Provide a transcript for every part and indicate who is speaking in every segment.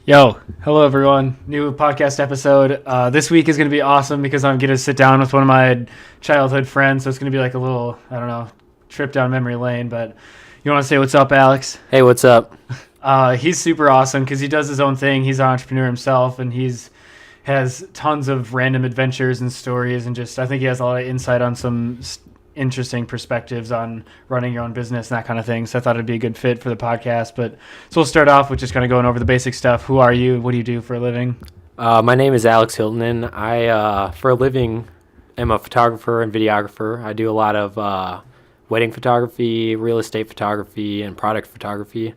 Speaker 1: Yo, hello everyone. New podcast episode. This week is going to be awesome because I'm going to sit down with one of my childhood friends. So it's going to be like a little, I don't know, trip down memory lane. But you want to say what's up, Alex?
Speaker 2: Hey, what's up?
Speaker 1: He's super awesome because he does his own thing. He's an entrepreneur himself, and has tons of random adventures and stories, and just I think he has a lot of insight on some interesting perspectives on running your own business and that kind of thing. So I thought it'd be a good fit for the podcast. But so we'll start off with just kind of going over the basic stuff. Who are you? What do you do for a living?
Speaker 2: My name is Alex Hiltunen. I, for a living, am a photographer and videographer. I do a lot of wedding photography, real estate photography, and product photography,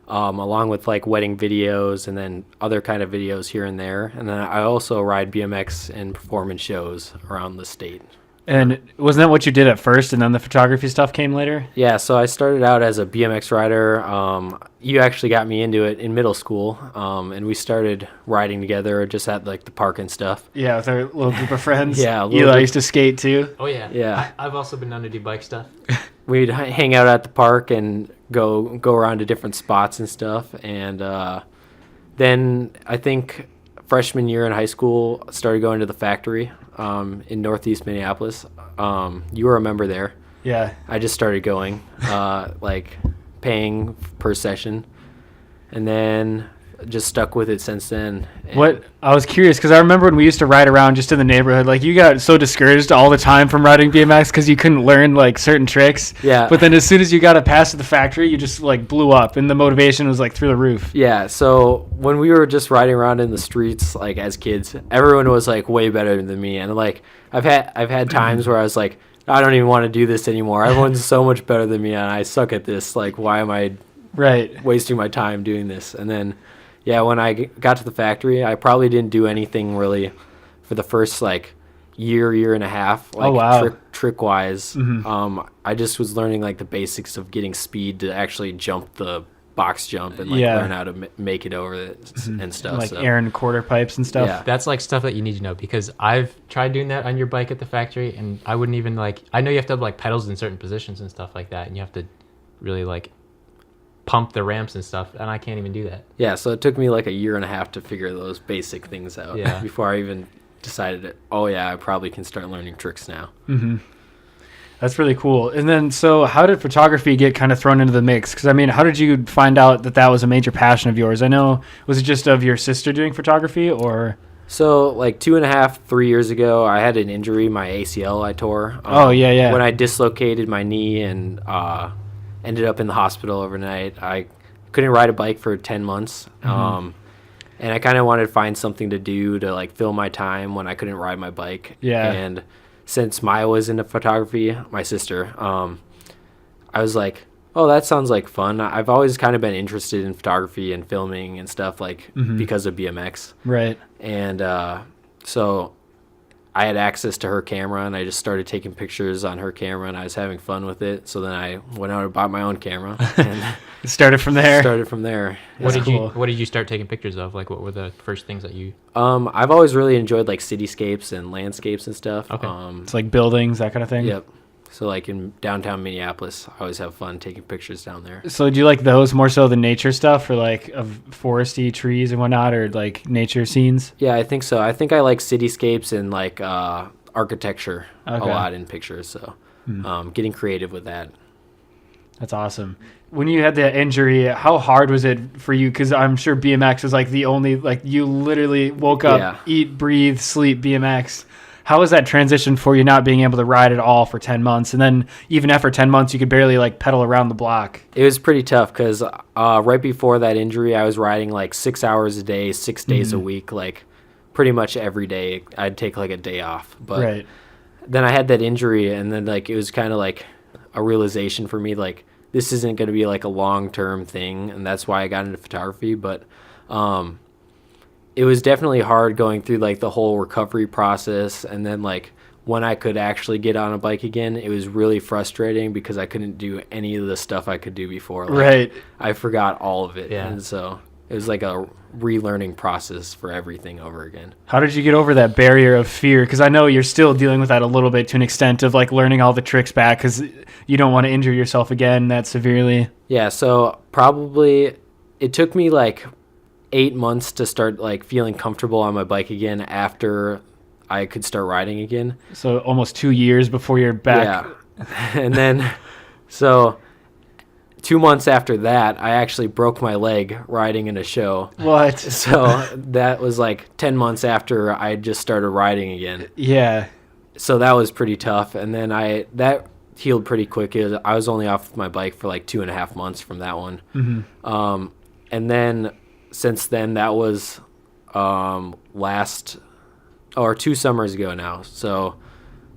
Speaker 2: along with like wedding videos and then other kind of videos here and there. And then I also ride BMX and performance shows around the state.
Speaker 1: And wasn't that what you did at first, and then the photography stuff came later?
Speaker 2: Yeah, so I started out as a BMX rider. You actually got me into it in middle school, and we started riding together just at like the park and stuff.
Speaker 1: Yeah, with our little group of friends.
Speaker 2: Yeah,
Speaker 1: Eli used to skate too.
Speaker 3: Oh yeah,
Speaker 2: yeah.
Speaker 3: I've also been known to do bike stuff.
Speaker 2: We'd hang out at the park and go around to different spots and stuff. And then I think freshman year in high school, started going to the factory in Northeast Minneapolis. You were a member there.
Speaker 1: Yeah.
Speaker 2: I just started going, like paying per session, and then just stuck with it since then.
Speaker 1: What I was curious because I remember when we used to ride around just in the neighborhood, like you got so discouraged all the time from riding BMX because you couldn't learn like certain tricks.
Speaker 2: Yeah.
Speaker 1: But then as soon as you got it past the factory, you just like blew up, and the motivation was like through the roof.
Speaker 2: Yeah. So when we were just riding around in the streets, like as kids, everyone was like way better than me, and like I've had times where I was like, I don't even want to do this anymore. Everyone's so much better than me, and I suck at this. Like, why am I wasting my time doing this? And then, yeah, when I got to the factory, I probably didn't do anything really for the first like year and a half, like trick wise. Mm-hmm. I just was learning like the basics of getting speed to actually jump the box jump and like learn how to make it over it and stuff.
Speaker 1: Like airing quarter pipes and stuff.
Speaker 2: Yeah.
Speaker 3: That's like stuff that you need to know, because I've tried doing that on your bike at the factory, and I wouldn't even like. I know you have to have like pedals in certain positions and stuff like that, and you have to really like pump the ramps and stuff, and I can't even do that.
Speaker 2: Yeah, so it took me like a year and a half to figure those basic things out before I even decided that, I probably can start learning tricks now.
Speaker 1: Mm-hmm. That's really cool. And then, so how did photography get kind of thrown into the mix? Because, I mean, how did you find out that that was a major passion of yours? I know, was it just of your sister doing photography, or?
Speaker 2: So, like 3 years ago, I had an injury, my ACL I tore. When I dislocated my knee and ended up in the hospital overnight. I couldn't ride a bike for 10 months. And I kind of wanted to find something to do to like fill my time when I couldn't ride my bike.
Speaker 1: Yeah.
Speaker 2: And since Maya was into photography, my sister, I was like, oh, that sounds like fun. I've always kind of been interested in photography and filming and stuff like because of BMX.
Speaker 1: Right.
Speaker 2: And so I had access to her camera, and I just started taking pictures on her camera, and I was having fun with it. So then I went out and bought my own camera. And
Speaker 1: Started from there.
Speaker 3: What did you start taking pictures of? Like, what were the first things that you?
Speaker 2: I've always really enjoyed like cityscapes and landscapes and stuff.
Speaker 1: Okay. It's like buildings, that kind of thing.
Speaker 2: Yep. So like in downtown Minneapolis, I always have fun taking pictures down there.
Speaker 1: So do you like those more so than nature stuff, or like of foresty trees and whatnot, or like nature scenes?
Speaker 2: Yeah, I think so. I think I like cityscapes and like architecture a lot in pictures. So getting creative with that.
Speaker 1: That's awesome. When you had that injury, how hard was it for you? Because I'm sure BMX was like the only, like you literally woke up, eat, breathe, sleep, BMX. How was that transition for you, not being able to ride at all for 10 months? And then even after 10 months, you could barely like pedal around the block.
Speaker 2: It was pretty tough because right before that injury, I was riding like 6 hours a day, 6 days a week, like pretty much every day. I'd take like a day off. But then I had that injury, and then like it was kind of like a realization for me, like this isn't going to be like a long-term thing, and that's why I got into photography. But it was definitely hard going through like the whole recovery process, and then like when I could actually get on a bike again, it was really frustrating because I couldn't do any of the stuff I could do before. Like, I forgot all of it. And so it was like a relearning process for everything over again.
Speaker 1: How did you get over that barrier of fear? Because I know you're still dealing with that a little bit to an extent of like learning all the tricks back because you don't want to injure yourself again that severely.
Speaker 2: Yeah, so probably it took me like 8 months to start like feeling comfortable on my bike again after I could start riding again.
Speaker 1: So almost 2 years before you're back.
Speaker 2: Yeah. And then, so 2 months after that, I actually broke my leg riding in a show.
Speaker 1: What?
Speaker 2: So that was like 10 months after I just started riding again.
Speaker 1: Yeah.
Speaker 2: So that was pretty tough. And then that healed pretty quick. I was only off my bike for like 2.5 months from that one.
Speaker 1: Mm-hmm.
Speaker 2: And then since then, that was 2 summers ago now. So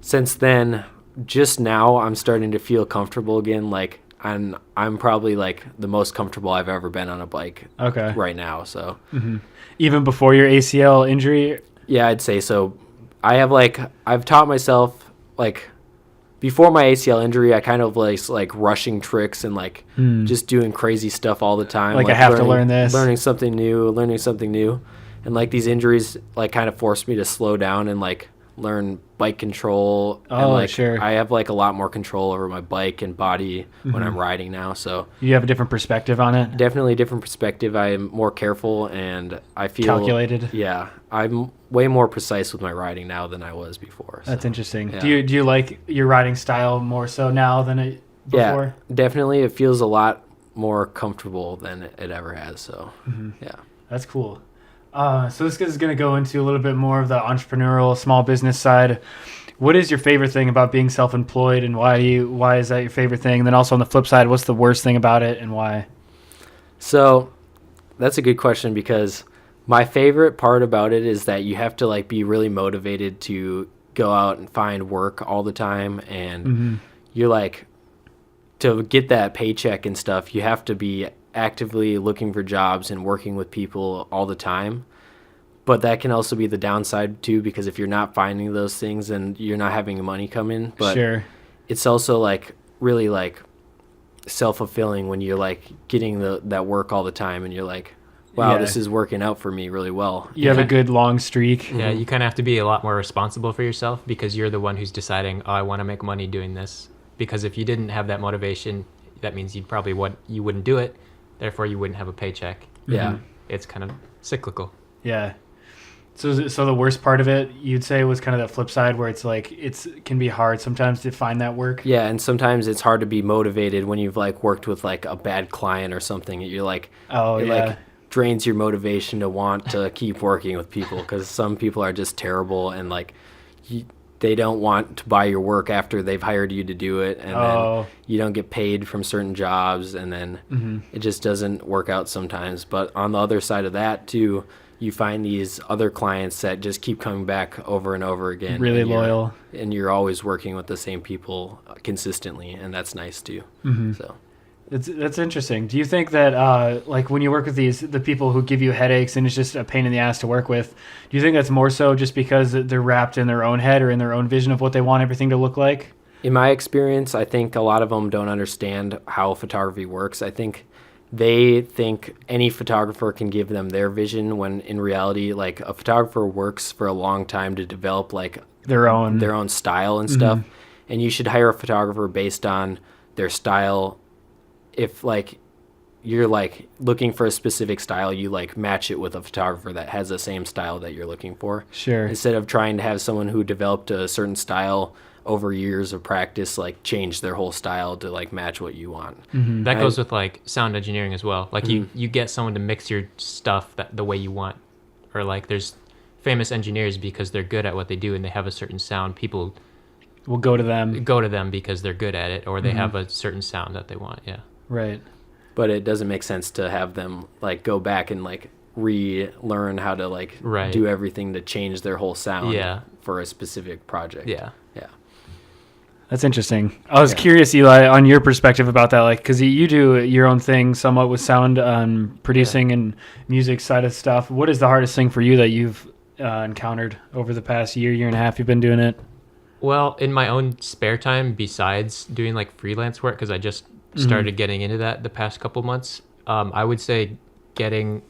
Speaker 2: since then, just now I'm starting to feel comfortable again. Like I'm probably like the most comfortable I've ever been on a bike right now. So
Speaker 1: even before your ACL injury?
Speaker 2: Yeah, I'd say so. I've taught myself, like, before my ACL injury, I kind of like rushing tricks and like just doing crazy stuff all the time.
Speaker 1: Like I have to learn this.
Speaker 2: Learning something new. And like these injuries like kind of forced me to slow down and like learn bike control.
Speaker 1: Oh,
Speaker 2: and, like,
Speaker 1: sure.
Speaker 2: I have like a lot more control over my bike and body when I'm riding now. So
Speaker 1: you have a different perspective on it?
Speaker 2: Definitely a different perspective. I am more careful and I feel
Speaker 1: calculated.
Speaker 2: Yeah. I'm way more precise with my riding now than I was before.
Speaker 1: That's interesting.
Speaker 2: Yeah.
Speaker 1: Do you like your riding style more so now than before?
Speaker 2: Yeah, definitely. It feels a lot more comfortable than it ever has. So yeah.
Speaker 1: That's cool. So this is going to go into a little bit more of the entrepreneurial small business side. What is your favorite thing about being self-employed, and why is that your favorite thing? And then also on the flip side, what's the worst thing about it and why?
Speaker 2: So that's a good question, because my favorite part about it is that you have to like be really motivated to go out and find work all the time. And you're like, to get that paycheck and stuff, you have to be actively looking for jobs and working with people all the time. But that can also be the downside too, because if you're not finding those things, then you're not having money come in. But
Speaker 1: sure.
Speaker 2: It's also like really like self-fulfilling when you're like getting that work all the time and you're like, wow, this is working out for me really well.
Speaker 1: You have a good long streak.
Speaker 3: Yeah, you kind of have to be a lot more responsible for yourself, because you're the one who's deciding, oh, I want to make money doing this. Because if you didn't have that motivation, that means you wouldn't do it. Therefore, you wouldn't have a paycheck.
Speaker 2: Yeah.
Speaker 3: It's kind of cyclical.
Speaker 1: Yeah. So the worst part of it, you'd say, was kind of the flip side, where it's like it can be hard sometimes to find that work.
Speaker 2: Yeah, and sometimes it's hard to be motivated when you've like worked with like a bad client or something. You're like, like drains your motivation to want to keep working with people, because some people are just terrible and like they don't want to buy your work after they've hired you to do it, and then you don't get paid from certain jobs, and then it just doesn't work out sometimes. But on the other side of that too, you find these other clients that just keep coming back over and over again.
Speaker 1: Really loyal.
Speaker 2: And you're always working with the same people consistently, and that's nice too. So
Speaker 1: that's interesting. Do you think that like when you work with the people who give you headaches and it's just a pain in the ass to work with, do you think that's more so just because they're wrapped in their own head or in their own vision of what they want everything to look like?
Speaker 2: In my experience, I think a lot of them don't understand how photography works. I think they think any photographer can give them their vision, when in reality, like, a photographer works for a long time to develop like their own style and stuff. And you should hire a photographer based on their style. If like you're like looking for a specific style, you like match it with a photographer that has the same style that you're looking for.
Speaker 1: Sure.
Speaker 2: Instead of trying to have someone who developed a certain style over years of practice like change their whole style to like match what you want.
Speaker 3: That goes with like sound engineering as well. Like you get someone to mix your stuff the way you want. Or like there's famous engineers because they're good at what they do and they have a certain sound. People
Speaker 1: will go to them
Speaker 3: because they're good at it, or they have a certain sound that they want. Yeah.
Speaker 1: Right.
Speaker 2: But it doesn't make sense to have them like go back and like relearn how to like do everything to change their whole sound for a specific project.
Speaker 3: Yeah.
Speaker 1: That's interesting. I was curious, Eli, on your perspective about that, like, because you do your own thing somewhat with sound producing and music side of stuff. What is the hardest thing for you that you've encountered over the past year and a half you've been doing it?
Speaker 3: Well, in my own spare time, besides doing like freelance work, because I just started getting into that the past couple months, I would say getting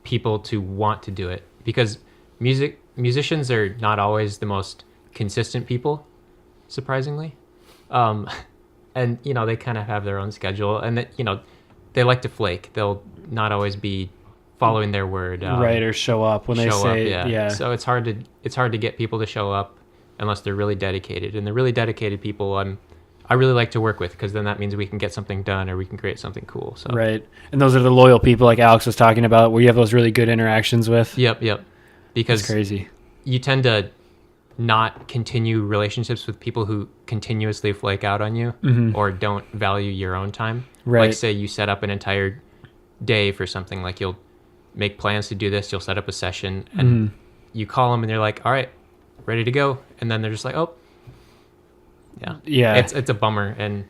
Speaker 3: people to want to do it, because musicians are not always the most consistent people, surprisingly. And they kind of have their own schedule, and that they like to flake. They'll not always be following their word.
Speaker 1: Right, or show up when they say,
Speaker 3: up, yeah. So it's hard to get people to show up unless they're really dedicated. And the really dedicated people I really like to work with, because then that means we can get something done or we can create something cool. So
Speaker 1: right. And those are the loyal people like Alex was talking about, where you have those really good interactions with.
Speaker 3: Yep. Because
Speaker 1: that's crazy.
Speaker 3: You tend to not continue relationships with people who continuously flake out on you or don't value your own time.
Speaker 1: Right.
Speaker 3: Like, say you set up an entire day for something, like you'll make plans to do this, you'll set up a session, and you call them and they're like, all right, ready to go. And then they're just like, oh, yeah. It's a bummer. And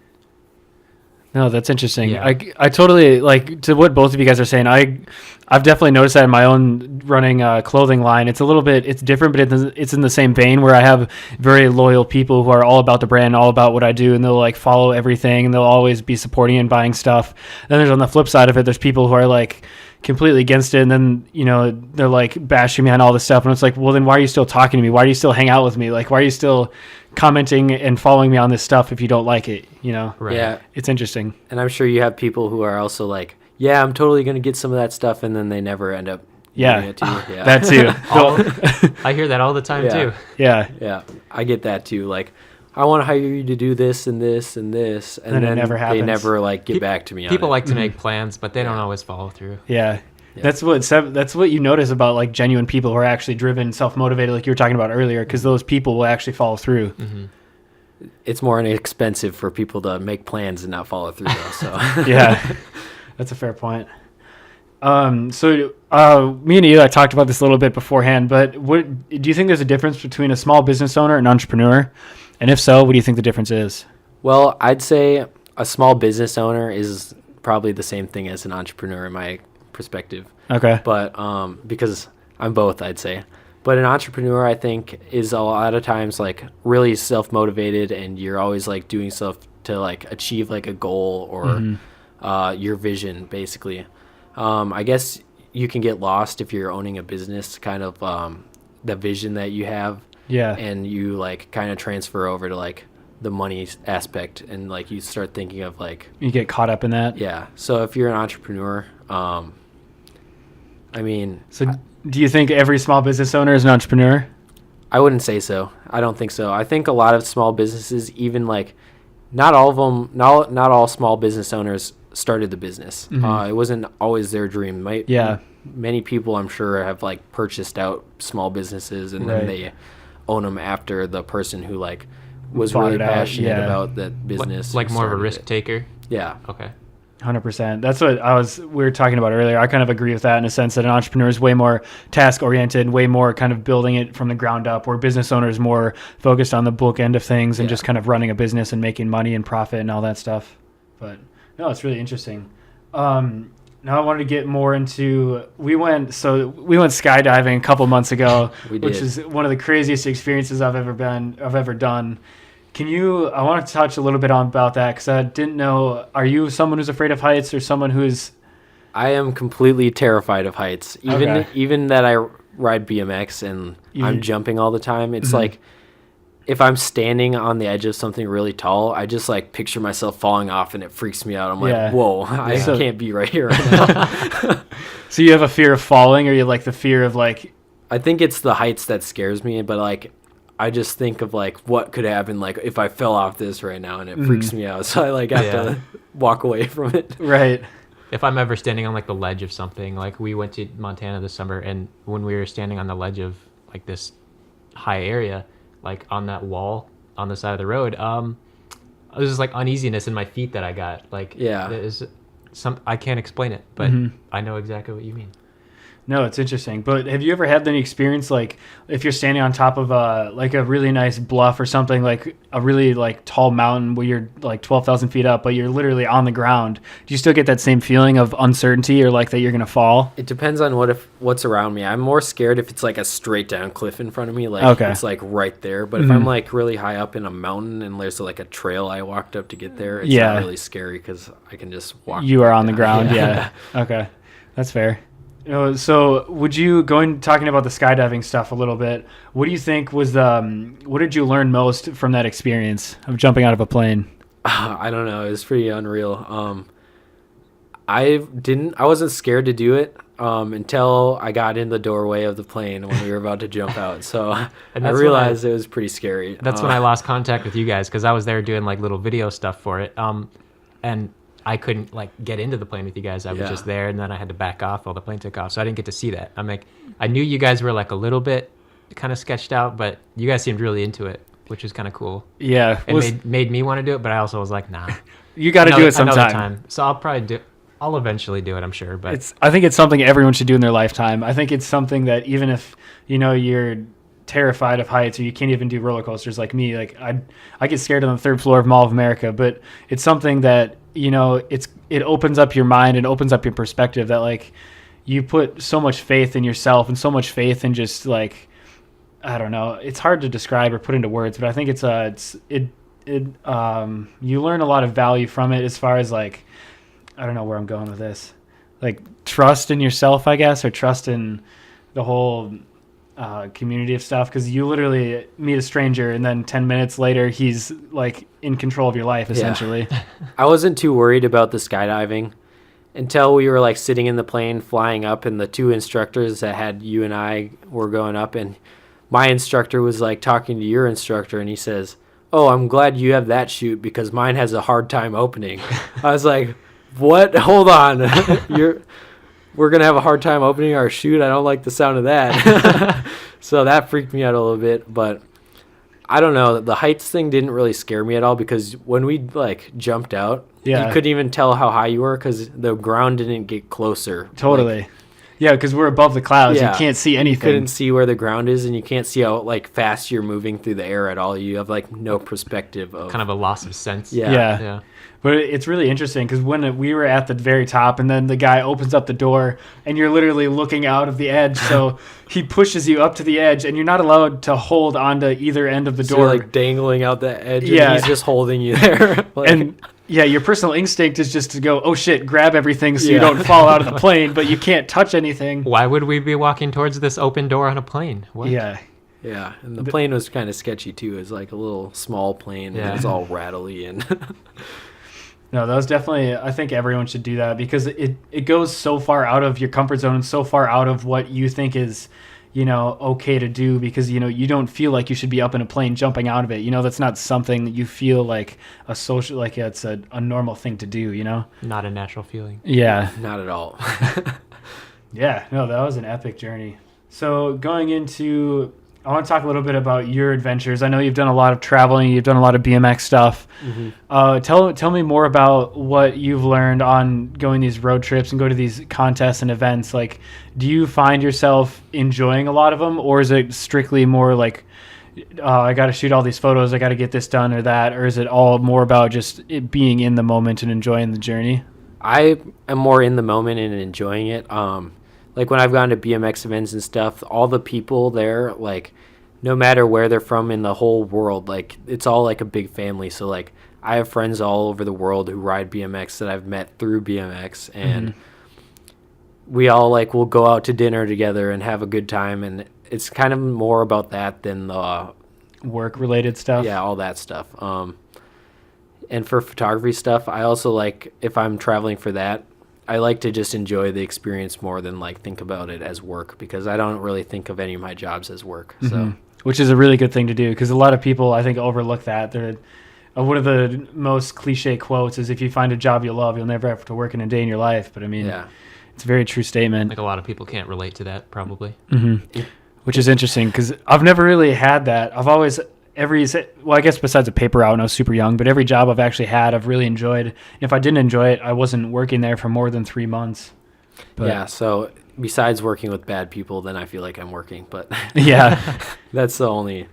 Speaker 1: no, that's interesting.
Speaker 3: Yeah.
Speaker 1: I totally, like, to what both of you guys are saying, I've definitely noticed that in my own running clothing line. It's a little bit, it's different, but it's in the same vein, where I have very loyal people who are all about the brand, all about what I do, and they'll like follow everything, and they'll always be supporting and buying stuff. Then there's, on the flip side of it, there's people who are like completely against it, and then, you know, they're like bashing me on all this stuff, and it's like, well, then why are you still talking to me? Why do you still hang out with me? Like, why are you still commenting and following me on this stuff if you don't like it, you know?
Speaker 2: Right. Yeah.
Speaker 1: It's interesting.
Speaker 2: And I'm sure you have people who are also like, yeah, I'm totally going to get some of that stuff, and then they never end up giving it to you. Yeah.
Speaker 1: That too.
Speaker 3: I hear that all the time too.
Speaker 1: Yeah.
Speaker 2: I get that too. Like, I want to hire you to do this and this and this, and then
Speaker 1: it never happens.
Speaker 2: They never like get back to me.
Speaker 3: People
Speaker 2: on it.
Speaker 3: like to make plans, but they don't always follow through.
Speaker 1: Yeah. That's what you notice about like genuine people who are actually driven, self-motivated, like you were talking about earlier, because those people will actually follow through.
Speaker 2: It's more inexpensive for people to make plans and not follow through, though. So
Speaker 1: yeah, that's a fair point. So me and Eli talked about this a little bit beforehand, but what do you think there's a difference between a small business owner and an entrepreneur? And if so, what do you think the difference is?
Speaker 2: Well, I'd say a small business owner is probably the same thing as an entrepreneur in my perspective.
Speaker 1: Okay.
Speaker 2: But because I'm both, I'd say. But an entrepreneur, I think, is a lot of times like really self-motivated, and you're always like doing stuff to like achieve like a goal or your vision, basically. I guess you can get lost if you're owning a business, kind of the vision that you have.
Speaker 1: Yeah.
Speaker 2: And you like kind of transfer over to like the money aspect, and like you start thinking of like,
Speaker 1: you get caught up in that.
Speaker 2: Yeah. So if you're an entrepreneur, I mean,
Speaker 1: so do you think every small business owner is an entrepreneur?
Speaker 2: I wouldn't say so. I don't think so. I think a lot of small businesses, even like not all of them, not all small business owners started the business. It wasn't always their dream. Many people, I'm sure, have like purchased out small businesses, and then they own them after the person who like was really passionate about that business.
Speaker 3: Like more of a risk taker?
Speaker 2: Yeah.
Speaker 3: Okay.
Speaker 1: 100%. That's what we were talking about earlier. I kind of agree with that in a sense that an entrepreneur is way more task oriented, way more kind of building it from the ground up, where business owner is more focused on the book end of things and just kind of running a business and making money and profit and all that stuff. But no, it's really interesting. Now I wanted to get more into, we went skydiving a couple months ago, which is one of the craziest experiences I've ever done. I want to touch a little bit about that, because I didn't know, are you someone who's afraid of heights, or someone who's...
Speaker 2: I am completely terrified of heights. Even that I ride BMX and I'm jumping all the time. It's like, if I'm standing on the edge of something really tall, I just like picture myself falling off, and it freaks me out. I'm like, whoa, I can't be right here right now.
Speaker 1: So you have a fear of falling, or you have like the fear of like...
Speaker 2: I think it's the heights that scares me, but like, I just think of like what could happen like if I fell off this right now, and it freaks me out. So I like have to walk away from it.
Speaker 1: Right.
Speaker 3: If I'm ever standing on like the ledge of something, like we went to Montana this summer, and when we were standing on the ledge of like this high area, like on that wall on the side of the road, it was just like uneasiness in my feet that I got. Like, there's I can't explain it, but I know exactly what you mean.
Speaker 1: No, it's interesting. But have you ever had any experience, like if you're standing on top of a really nice bluff or something, like a really like tall mountain where you're like 12,000 feet up, but you're literally on the ground? Do you still get that same feeling of uncertainty, or like that you're going to fall?
Speaker 2: It depends on what's around me. I'm more scared if it's like a straight down cliff in front of me, like it's like right there. But if I'm like really high up in a mountain and there's like a trail I walked up to get there, it's not really scary, because I can just walk. You
Speaker 1: are on the ground. Yeah. Okay. That's fair. So talking about the skydiving stuff a little bit, what do you think was what did you learn most from that experience of jumping out of a plane?
Speaker 2: I don't know. It was pretty unreal. I wasn't scared to do it. until I got in the doorway of the plane when we were about to jump out. So
Speaker 3: And
Speaker 2: I
Speaker 3: that's
Speaker 2: realized it was pretty scary.
Speaker 3: That's when I lost contact with you guys because I was there doing like little video stuff for it. And I couldn't like get into the plane with you guys. I was just there, and then I had to back off while the plane took off. So I didn't get to see that. I'm like, I knew you guys were like a little bit kind of sketched out, but you guys seemed really into it, which was kind of cool.
Speaker 1: Yeah.
Speaker 3: It made me want to do it, but I also was like, nah.
Speaker 1: You got to do it sometime.
Speaker 3: So I'll eventually do it, I'm sure. But
Speaker 1: I think it's something everyone should do in their lifetime. I think it's something that even if, you're terrified of heights or you can't even do roller coasters like me, like I get scared on the third floor of Mall of America, but it's something that, it opens up your mind and opens up your perspective that like you put so much faith in yourself and so much faith in just like, I don't know, it's hard to describe or put into words, but I think you learn a lot of value from it as far as like, I don't know where I'm going with this, like trust in yourself, I guess, or trust in the whole community of stuff, because you literally meet a stranger and then 10 minutes later he's like in control of your life essentially.
Speaker 2: Yeah. I wasn't too worried about the skydiving until we were like sitting in the plane flying up, and the two instructors that had you and I were going up, and my instructor was like talking to your instructor, and he says, "Oh, I'm glad you have that chute because mine has a hard time opening." I was like, "What? Hold on. We're going to have a hard time opening our chute? I don't like the sound of that." So that freaked me out a little bit, but I don't know. The heights thing didn't really scare me at all because when we like jumped out, you couldn't even tell how high you were because the ground didn't get closer.
Speaker 1: Totally. Yeah, because we're above the clouds. You can't see anything.
Speaker 2: You couldn't see where the ground is, and you can't see how like fast you're moving through the air at all. You have like no perspective of
Speaker 3: kind of a loss of sense.
Speaker 1: Yeah. But it's really interesting because when we were at the very top, and then the guy opens up the door, and you're literally looking out of the edge. So he pushes you up to the edge, and you're not allowed to hold onto either end of the door.
Speaker 2: You're like dangling out the edge, and he's just holding you there.
Speaker 1: Your personal instinct is just to go, oh shit, grab everything so you don't fall out of the plane, but you can't touch anything.
Speaker 3: Why would we be walking towards this open door on a plane? What?
Speaker 1: Yeah.
Speaker 2: Yeah, and the plane was kind of sketchy too. It was like a little small plane, and it was all rattly and.
Speaker 1: No, that was definitely, I think everyone should do that because it goes so far out of your comfort zone and so far out of what you think is, okay to do because, you don't feel like you should be up in a plane jumping out of it. That's not something that you feel like it's a normal thing to do,
Speaker 3: Not a natural feeling.
Speaker 1: Yeah.
Speaker 2: Not at all.
Speaker 1: Yeah, no, that was an epic journey. So going into, I want to talk a little bit about your adventures. I know you've done a lot of traveling. You've done a lot of BMX stuff. Mm-hmm. Tell me more about what you've learned on going these road trips and go to these contests and events. Like, do you find yourself enjoying a lot of them, or is it strictly more like, I got to shoot all these photos, I got to get this done or that, or is it all more about just it being in the moment and enjoying the journey?
Speaker 2: I am more in the moment and enjoying it. Like when I've gone to BMX events and stuff, all the people there, like no matter where they're from in the whole world, like it's all like a big family. So like I have friends all over the world who ride BMX that I've met through BMX, and we all like will go out to dinner together and have a good time. And it's kind of more about that than the
Speaker 1: work related stuff.
Speaker 2: Yeah, all that stuff. And for photography stuff, I also like, if I'm traveling for that, I like to just enjoy the experience more than like think about it as work, because I don't really think of any of my jobs as work. So,
Speaker 1: which is a really good thing to do, because a lot of people I think overlook that. One of the most cliche quotes is, "If you find a job you love, you'll never have to work in a day in your life." But I mean, it's a very true statement.
Speaker 3: Like a lot of people can't relate to that probably.
Speaker 1: Which is interesting because I've never really had that. I've always I guess besides a paper route when I was super young, but every job I've actually had, I've really enjoyed. And if I didn't enjoy it, I wasn't working there for more than 3 months.
Speaker 2: But yeah, so besides working with bad people, then I feel like I'm working. But
Speaker 1: yeah,
Speaker 2: that's the only.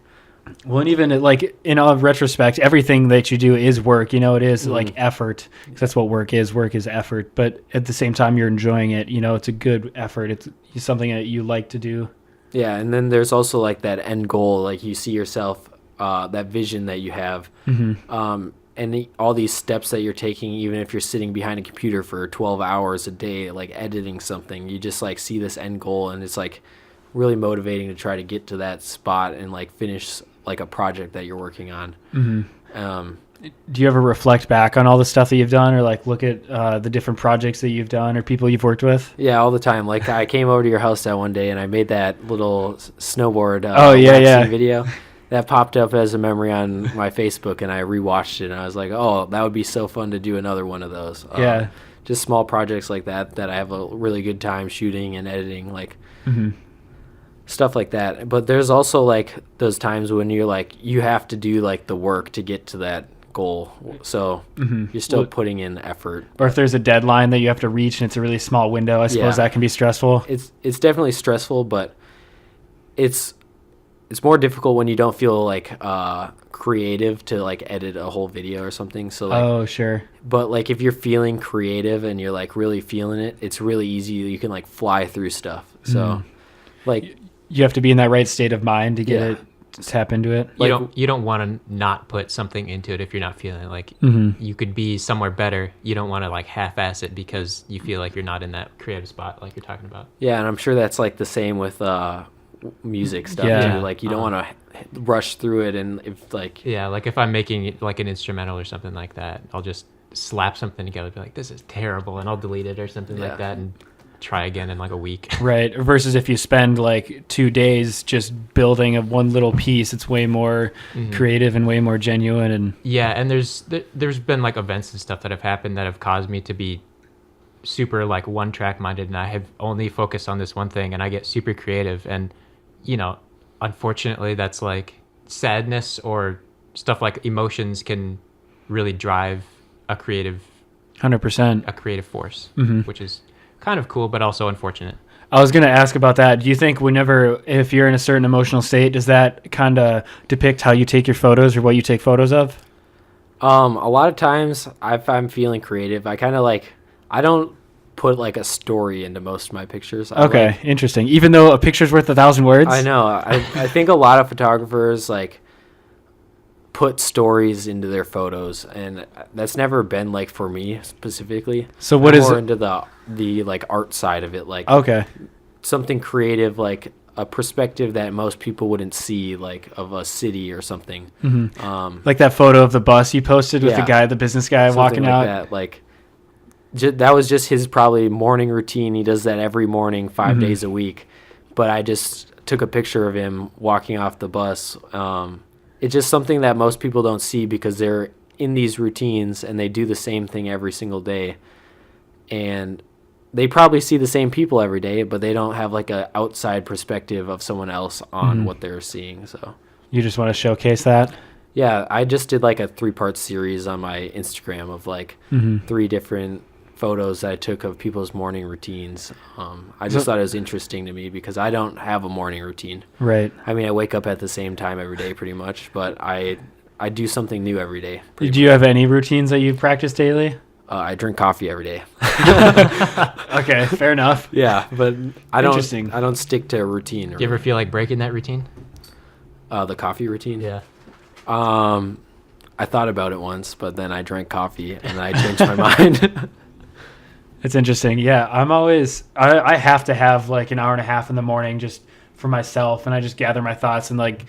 Speaker 1: Well, and even like in all retrospect, everything that you do is work. It is like effort. 'Cause that's what work is. Work is effort. But at the same time, you're enjoying it. It's a good effort. It's something that you like to do.
Speaker 2: Yeah, and then there's also like that end goal, like you see yourself. That vision that you have, and all these steps that you're taking, even if you're sitting behind a computer for 12 hours a day, like editing something, you just like see this end goal, and it's like really motivating to try to get to that spot and like finish like a project that you're working on.
Speaker 1: Do you ever reflect back on all the stuff that you've done, or like look at the different projects that you've done or people you've worked with?
Speaker 2: Yeah, all the time. Like I came over to your house that one day and I made that little snowboard video that popped up as a memory on my Facebook, and I rewatched it and I was like, oh, that would be so fun to do another one of those. Just small projects like that I have a really good time shooting and editing, like stuff like that. But there's also like those times when you're like, you have to do like the work to get to that goal, so you're still putting in effort.
Speaker 1: Or if there's a deadline that you have to reach and it's a really small window, I suppose that can be stressful.
Speaker 2: It's definitely stressful, but it's more difficult when you don't feel like creative to like edit a whole video or something. So like,
Speaker 1: sure.
Speaker 2: But like if you're feeling creative and you're like really feeling it, it's really easy. You can like fly through stuff. So like
Speaker 1: you have to be in that right state of mind to get it, to tap into it.
Speaker 3: You don't want to not put something into it if you're not feeling it. Like you could be somewhere better. You don't want to like half-ass it because you feel like you're not in that creative spot like you're talking about.
Speaker 2: Yeah, and I'm sure that's like the same with music stuff too. Like you don't want to rush through it, and if like
Speaker 3: like if I'm making like an instrumental or something like that, I'll just slap something together, be like, this is terrible, and I'll delete it or something like that and try again in like a week.
Speaker 1: Right. Versus if you spend like 2 days just building one little piece, it's way more creative and way more genuine. And
Speaker 3: and there's been like events and stuff that have happened that have caused me to be super like one track minded, and I have only focused on this one thing, and I get super creative, and unfortunately that's like sadness or stuff like emotions can really drive a creative
Speaker 1: 100%
Speaker 3: force, which is kind of cool but also unfortunate.
Speaker 1: I was going to ask about that. Do you think if you're in a certain emotional state, does that kind of depict how you take your photos or what you take photos of?
Speaker 2: A lot of times if I'm feeling creative, I kind of like, I don't put like a story into most of my pictures.
Speaker 1: Interesting. Even though a picture's worth 1,000 words?
Speaker 2: I know. I think a lot of photographers like put stories into their photos, and that's never been like for me specifically.
Speaker 1: So what is
Speaker 2: more into the like art side of it, like something creative, like a perspective that most people wouldn't see, like of a city or something.
Speaker 1: Like that photo of the bus you posted with the business guy walking
Speaker 2: like
Speaker 1: out.
Speaker 2: That, like that was just his probably morning routine. He does that every morning, 5 days a week. But I just took a picture of him walking off the bus. It's just something that most people don't see because they're in these routines and they do the same thing every single day. And they probably see the same people every day, but they don't have like a outside perspective of someone else on what they're seeing. So
Speaker 1: you just want to showcase that?
Speaker 2: Yeah, I just did like a 3-part series on my Instagram of like 3 different photos that I took of people's morning routines. I just thought it was interesting to me because I don't have a morning routine.
Speaker 1: Right.
Speaker 2: I mean, I wake up at the same time every day pretty much, but I do something new every day.
Speaker 1: Do you have any routines that you practice daily?
Speaker 2: I drink coffee every day.
Speaker 1: Okay, fair enough.
Speaker 2: Yeah, but I don't stick to a routine.
Speaker 3: Do you ever feel like breaking that routine?
Speaker 2: The coffee routine?
Speaker 3: Yeah.
Speaker 2: I thought about it once, but then I drank coffee and I changed my mind.
Speaker 1: It's interesting. Yeah, I have to have like an hour and a half in the morning just for myself, and I just gather my thoughts and like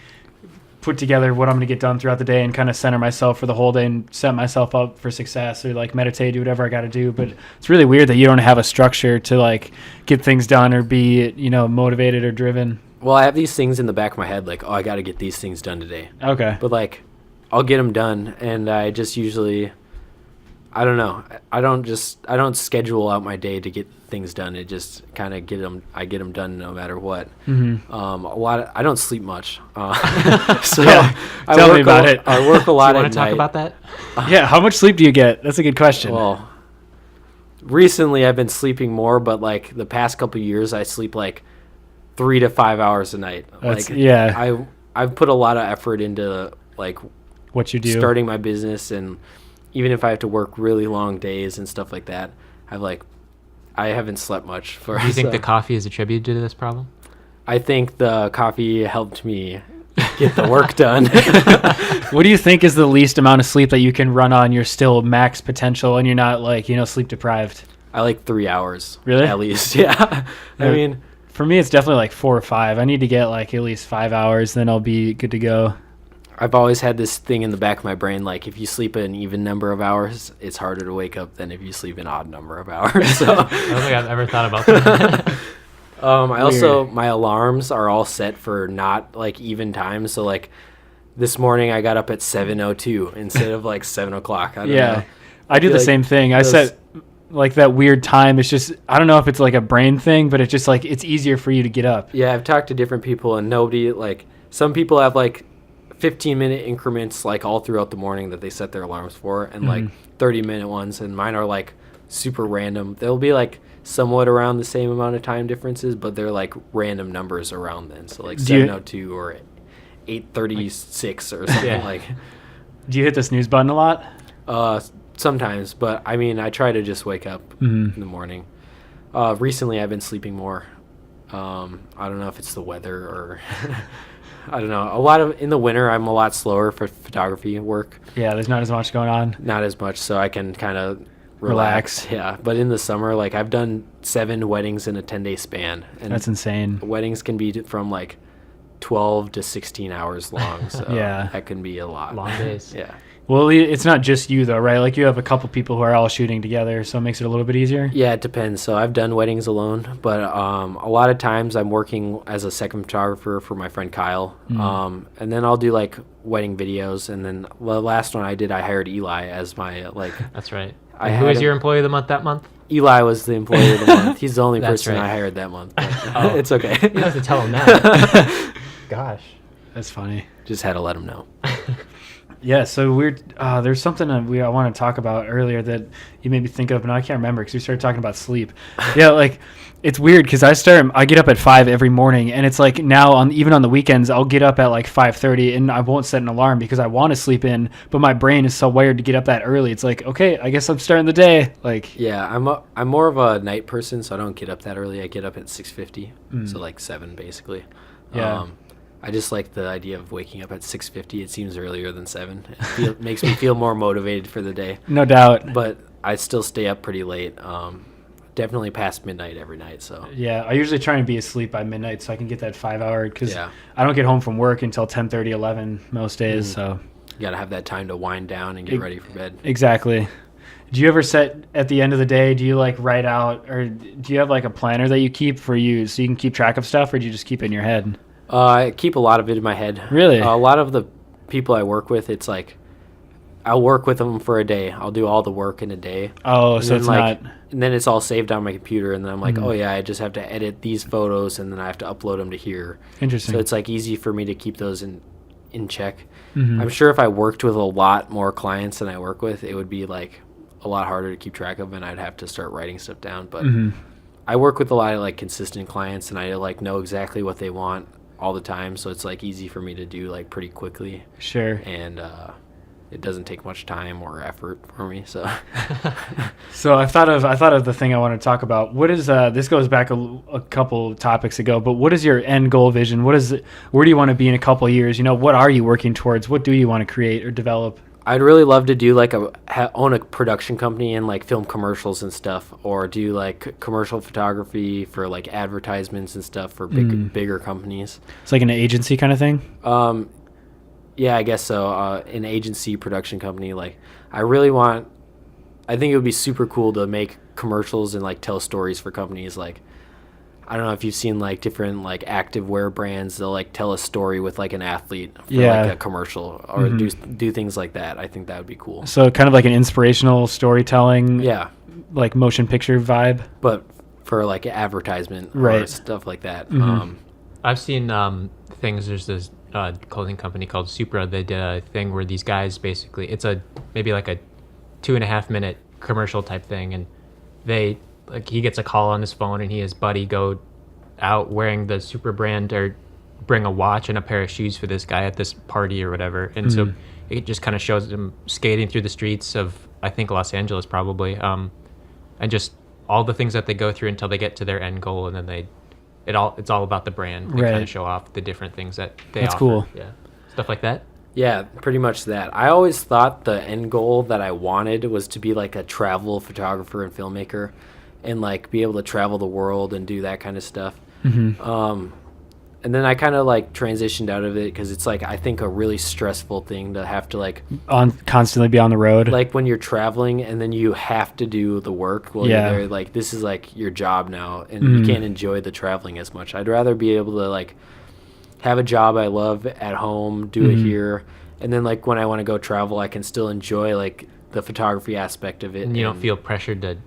Speaker 1: put together what I'm going to get done throughout the day and kind of center myself for the whole day and set myself up for success, or like meditate, do whatever I got to do. But it's really weird that you don't have a structure to like get things done or be, motivated or driven.
Speaker 2: Well, I have these things in the back of my head, like, I got to get these things done today.
Speaker 1: Okay.
Speaker 2: But like, I'll get them done, and I just usually, I don't know, I don't schedule out my day to get things done. It just kind of I get them done no matter what. I don't sleep much, so
Speaker 1: tell me about it.
Speaker 2: I work a lot.
Speaker 3: Do you want to talk about that?
Speaker 1: Yeah, how much sleep do you get? That's a good question.
Speaker 2: Well, recently I've been sleeping more, but like the past couple of years, I sleep like 3 to 5 hours a night. I've put a lot of effort into like
Speaker 1: what you do,
Speaker 2: starting my business, and even if I have to work really long days and stuff like that, I haven't slept much for.
Speaker 3: Do you think the coffee is attributed to this problem?
Speaker 2: I think the coffee helped me get the work done.
Speaker 1: What do you think is the least amount of sleep that you can run on? You're still max potential and you're not like, sleep deprived.
Speaker 2: I like 3 hours.
Speaker 1: Really?
Speaker 2: At least. Yeah. I mean,
Speaker 1: for me, it's definitely like 4 or 5. I need to get like at least 5 hours, then I'll be good to go.
Speaker 2: I've always had this thing in the back of my brain, like if you sleep an even number of hours, it's harder to wake up than if you sleep an odd number of hours. So
Speaker 3: I don't think I've ever thought about that.
Speaker 2: I also, my alarms are all set for not like even times. So like this morning I got up at 7:02 instead of like 7 o'clock. I don't know.
Speaker 1: I do the same thing. I set like that weird time. It's just, I don't know if it's like a brain thing, but it's just like, it's easier for you to get up.
Speaker 2: Yeah, I've talked to different people and nobody, like some people have like 15-minute increments like all throughout the morning that they set their alarms for, and like 30-minute ones, and mine are like super random. They'll be like somewhat around the same amount of time differences, but they're like random numbers around then. So like 7:02 or 8:36 or something. Like.
Speaker 1: Do you hit the snooze button a lot?
Speaker 2: Sometimes, but I mean, I try to just wake up in the morning. Recently, I've been sleeping more. I don't know if it's the weather or I don't know. In the winter, I'm a lot slower for photography work.
Speaker 1: Yeah, there's not as much going on.
Speaker 2: Not as much, so I can kind of relax. Yeah, but in the summer, like I've done 7 weddings in a 10-day span. And
Speaker 1: that's insane.
Speaker 2: Weddings can be from like 12 to 16 hours long, so that can be a lot.
Speaker 3: Long days.
Speaker 2: Yeah.
Speaker 1: Well, it's not just you though, right? Like you have a couple people who are all shooting together, so it makes it a little bit easier.
Speaker 2: Yeah, it depends. So I've done weddings alone, but a lot of times I'm working as a second photographer for my friend Kyle. And then I'll do like wedding videos, and then the last one I did, I hired Eli as my like.
Speaker 3: That's right. Who was your employee of the month that month?
Speaker 2: Eli was the employee of the month. He's the only person I hired that month. It's okay.
Speaker 3: You don't have to tell him that. Gosh,
Speaker 1: that's funny.
Speaker 2: Just had to let him know.
Speaker 1: Yeah, so there's something I want to talk about earlier that you made me think of, and I can't remember because we started talking about sleep. Yeah, like it's weird because I get up at 5 every morning, and it's like now even on the weekends I'll get up at like 5:30, and I won't set an alarm because I want to sleep in, but my brain is so wired to get up that early. It's like, okay, I guess I'm starting the day. Like,
Speaker 2: yeah, I'm more of a night person, so I don't get up that early. I get up at 6:50, so like 7 basically.
Speaker 1: Yeah.
Speaker 2: I just like the idea of waking up at 6:50. It seems earlier than 7. It makes me feel more motivated for the day.
Speaker 1: No doubt.
Speaker 2: But I still stay up pretty late. Definitely past midnight every night. So
Speaker 1: yeah, I usually try and be asleep by midnight so I can get that 5 hour because
Speaker 2: I
Speaker 1: don't get home from work until 10:30, 11 most days. So
Speaker 2: you gotta have that time to wind down and get ready for bed.
Speaker 1: Exactly. Do you ever set at the end of the day? Do you like write out, or do you have like a planner that you keep for you so you can keep track of stuff, or do you just keep it in your head?
Speaker 2: I keep a lot of it in my head.
Speaker 1: Really?
Speaker 2: A lot of the people I work with, it's like I'll work with them for a day. I'll do all the work in a day.
Speaker 1: Oh, so it's not.
Speaker 2: And then it's all saved on my computer, and then I'm like, oh yeah, I just have to edit these photos, and then I have to upload them to here.
Speaker 1: Interesting.
Speaker 2: So it's like easy for me to keep those in check. I'm sure if I worked with a lot more clients than I work with, it would be like a lot harder to keep track of, and I'd have to start writing stuff down. But I work with a lot of like consistent clients, and I like know exactly what they want all the time, so it's like easy for me to do like pretty quickly.
Speaker 1: Sure.
Speaker 2: And it doesn't take much time or effort for me. So
Speaker 1: so I thought of the thing I want to talk about. What is this goes back a couple topics ago, but what is your end goal vision? Where do you want to be in a couple of years? You know, what are you working towards? What do you want to create or develop?
Speaker 2: I'd really love to do like own a production company and like film commercials and stuff, or do like commercial photography for like advertisements and stuff for bigger companies.
Speaker 1: It's like an agency kind of thing.
Speaker 2: Yeah, I guess so. An agency production company. Like I think it would be super cool to make commercials and like tell stories for companies. Like I don't know if you've seen like different like active wear brands. They'll like tell a story with like an athlete for like a commercial, or do things like that. I think that would be cool.
Speaker 1: So kind of like an inspirational storytelling, like motion picture vibe,
Speaker 2: but for like advertisement or stuff like that.
Speaker 3: I've seen things. There's this clothing company called Supra. They did a thing where these guys basically, it's maybe like a 2.5 minute commercial type thing, and he gets a call on his phone, and his buddy go out wearing the Supra brand or bring a watch and a pair of shoes for this guy at this party or whatever. And so it just kind of shows them skating through the streets of, I think, Los Angeles probably, and just all the things that they go through until they get to their end goal, and then it's all about the brand. They kind of show off the different things that they offer.
Speaker 1: That's cool.
Speaker 3: Yeah, stuff like that.
Speaker 2: Yeah, pretty much that. I always thought the end goal that I wanted was to be like a travel photographer and filmmaker, and like be able to travel the world and do that kind of stuff. And then I kind of like transitioned out of it because it's like I think a really stressful thing to have to like
Speaker 1: constantly be on the road.
Speaker 2: Like when you're traveling and then you have to do the work while you're there. Like this is like your job now, and you can't enjoy the traveling as much. I'd rather be able to like have a job I love at home, do it here, and then like when I want to go travel, I can still enjoy like the photography aspect of it.
Speaker 3: And you don't feel pressured to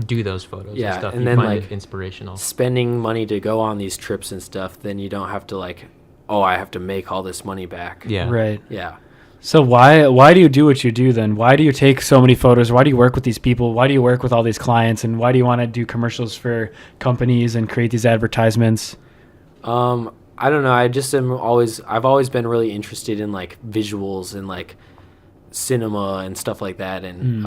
Speaker 3: do those photos and stuff.
Speaker 2: And
Speaker 3: you
Speaker 2: then
Speaker 3: find
Speaker 2: like
Speaker 3: it inspirational.
Speaker 2: Spending money to go on these trips and stuff, then you don't have to like, oh, I have to make all this money back.
Speaker 3: Yeah.
Speaker 1: Right.
Speaker 2: Yeah.
Speaker 1: So why do you do what you do then? Why do you take so many photos? Why do you work with these people? Why do you work with all these clients? And why do you want to do commercials for companies and create these advertisements?
Speaker 2: I don't know. I've always been really interested in like visuals and like cinema and stuff like that. And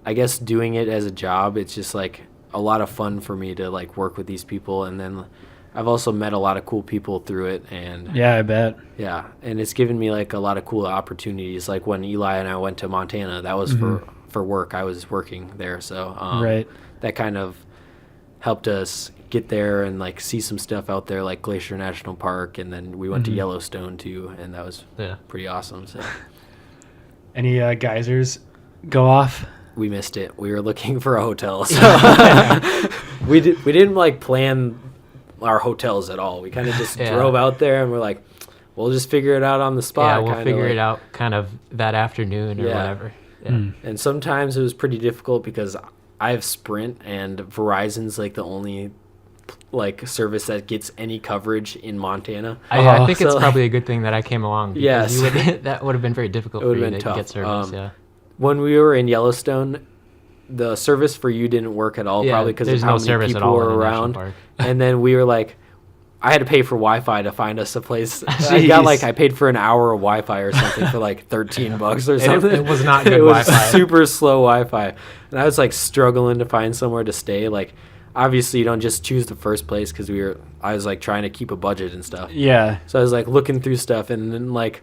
Speaker 2: I guess doing it as a job, it's just like a lot of fun for me to like work with these people. And then I've also met a lot of cool people through it. And
Speaker 1: yeah, I bet.
Speaker 2: Yeah. And it's given me like a lot of cool opportunities. Like when Eli and I went to Montana, that was for work. I was working there. So that kind of helped us get there and like see some stuff out there like Glacier National Park. And then we went to Yellowstone too. And that was pretty awesome. So.
Speaker 1: Any geysers go off?
Speaker 2: We missed it. We were looking for a hotel, so we didn't like plan our hotels at all. We kind of just drove out there and we're like, we'll just figure it out on the spot.
Speaker 3: Yeah, we'll figure it out kind of that afternoon or whatever. Yeah.
Speaker 2: And sometimes it was pretty difficult because I have Sprint and Verizon's like the only like service that gets any coverage in Montana.
Speaker 3: I think it's probably a good thing that I came along.
Speaker 2: Yes.
Speaker 3: That would have been very difficult for you to get service.
Speaker 2: When we were in Yellowstone, the service for you didn't work at all, probably because of how many people were around. And then we were like, I had to pay for Wi-Fi to find us a place. I paid for an hour of Wi-Fi or something for like $13 or something.
Speaker 3: It was not good
Speaker 2: Wi-Fi.
Speaker 3: Wi-Fi.
Speaker 2: Super slow Wi-Fi. And I was like struggling to find somewhere to stay. Like, obviously you don't just choose the first place because I was like trying to keep a budget and stuff.
Speaker 1: Yeah.
Speaker 2: So I was like looking through stuff and then like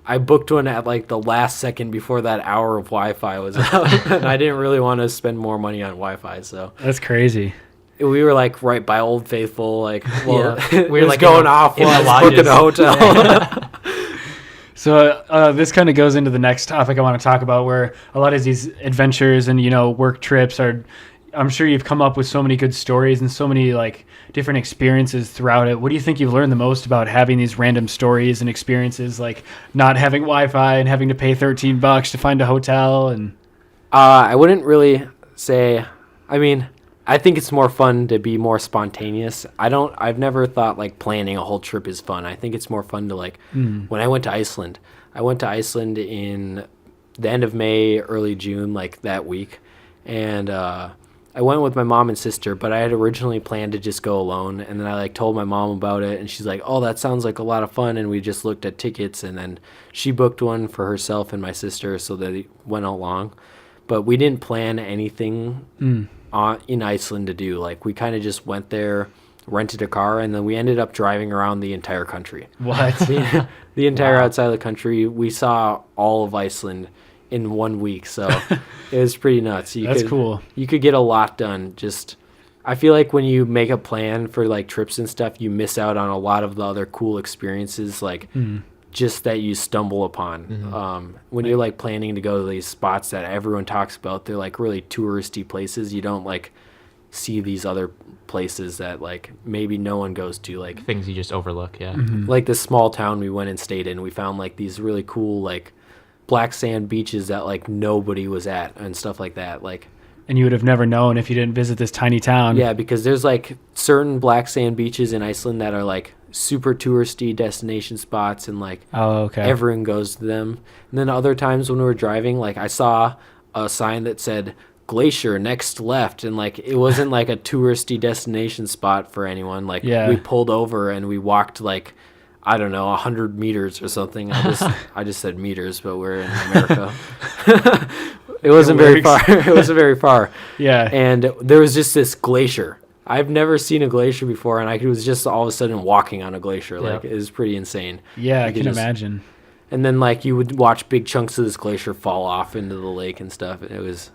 Speaker 2: I booked one at like the last second before that hour of Wi-Fi was out. And I didn't really want to spend more money on Wi-Fi. So
Speaker 1: that's crazy.
Speaker 2: We were like right by Old Faithful. Like, well,
Speaker 3: we were like
Speaker 2: going off while I was booking a hotel.
Speaker 1: Yeah. So this kind of goes into the next topic I want to talk about, where a lot of these adventures and, work trips are, I'm sure you've come up with so many good stories and so many like different experiences throughout it. What do you think you've learned the most about having these random stories and experiences, like not having Wi-Fi and having to pay $13 to find a hotel? And
Speaker 2: I wouldn't really say, I think it's more fun to be more spontaneous. I've never thought like planning a whole trip is fun. I think it's more fun to like, when I went to Iceland in the end of May, early June, like that week. And, I went with my mom and sister, but I had originally planned to just go alone. And then I like told my mom about it and she's like, oh, that sounds like a lot of fun. And we just looked at tickets and then she booked one for herself and my sister. So they went along, but we didn't plan anything in Iceland to do. Like we kind of just went there, rented a car, and then we ended up driving around the entire country.
Speaker 1: What?
Speaker 2: The entire outside of the country. We saw all of Iceland in 1 week, so it was pretty nuts.
Speaker 1: That's cool.
Speaker 2: You could get a lot done. Just, I feel like when you make a plan for like trips and stuff, you miss out on a lot of the other cool experiences, like just that you stumble upon. When you're like planning to go to these spots that everyone talks about, they're like really touristy places. You don't like see these other places that like maybe no one goes to, like
Speaker 3: things you just overlook.
Speaker 2: Like this small town we went and stayed in, we found like these really cool like black sand beaches that like nobody was at and stuff like that. Like,
Speaker 1: and you would have never known if you didn't visit this tiny town.
Speaker 2: Yeah, because there's like certain black sand beaches in Iceland that are like super touristy destination spots and like everyone goes to them. And then other times when we were driving, like I saw a sign that said Glacier next left, and like it wasn't like a touristy destination spot for anyone. Like we pulled over and we walked like, I don't know, 100 meters or something. I just said meters, but we're in America. It wasn't very far. It wasn't very far.
Speaker 1: Yeah.
Speaker 2: And there was just this glacier. I've never seen a glacier before, and I was just all of a sudden walking on a glacier. Like, it was pretty insane.
Speaker 1: Yeah, I can imagine.
Speaker 2: And then, like, you would watch big chunks of this glacier fall off into the lake and stuff. It was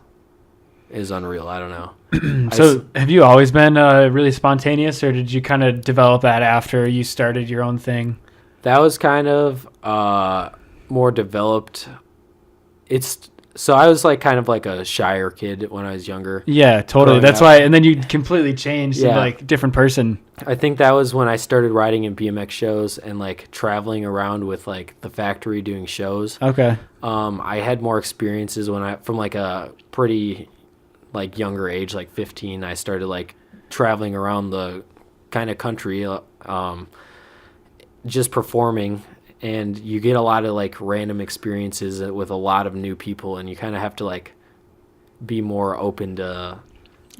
Speaker 2: is unreal. I don't know.
Speaker 1: So have you always been really spontaneous, or did you kind of develop that after you started your own thing?
Speaker 2: That was kind of more developed. So I was like kind of like a shyer kid when I was younger.
Speaker 1: Yeah, totally. That's why. And then you completely changed into like different person.
Speaker 2: I think that was when I started riding in BMX shows and like traveling around with like the factory doing shows.
Speaker 1: Okay.
Speaker 2: I had more experiences from like a pretty like younger age, like 15. I started like traveling around the kind of country, just performing. And you get a lot of like random experiences with a lot of new people, and you kind of have to like be more open to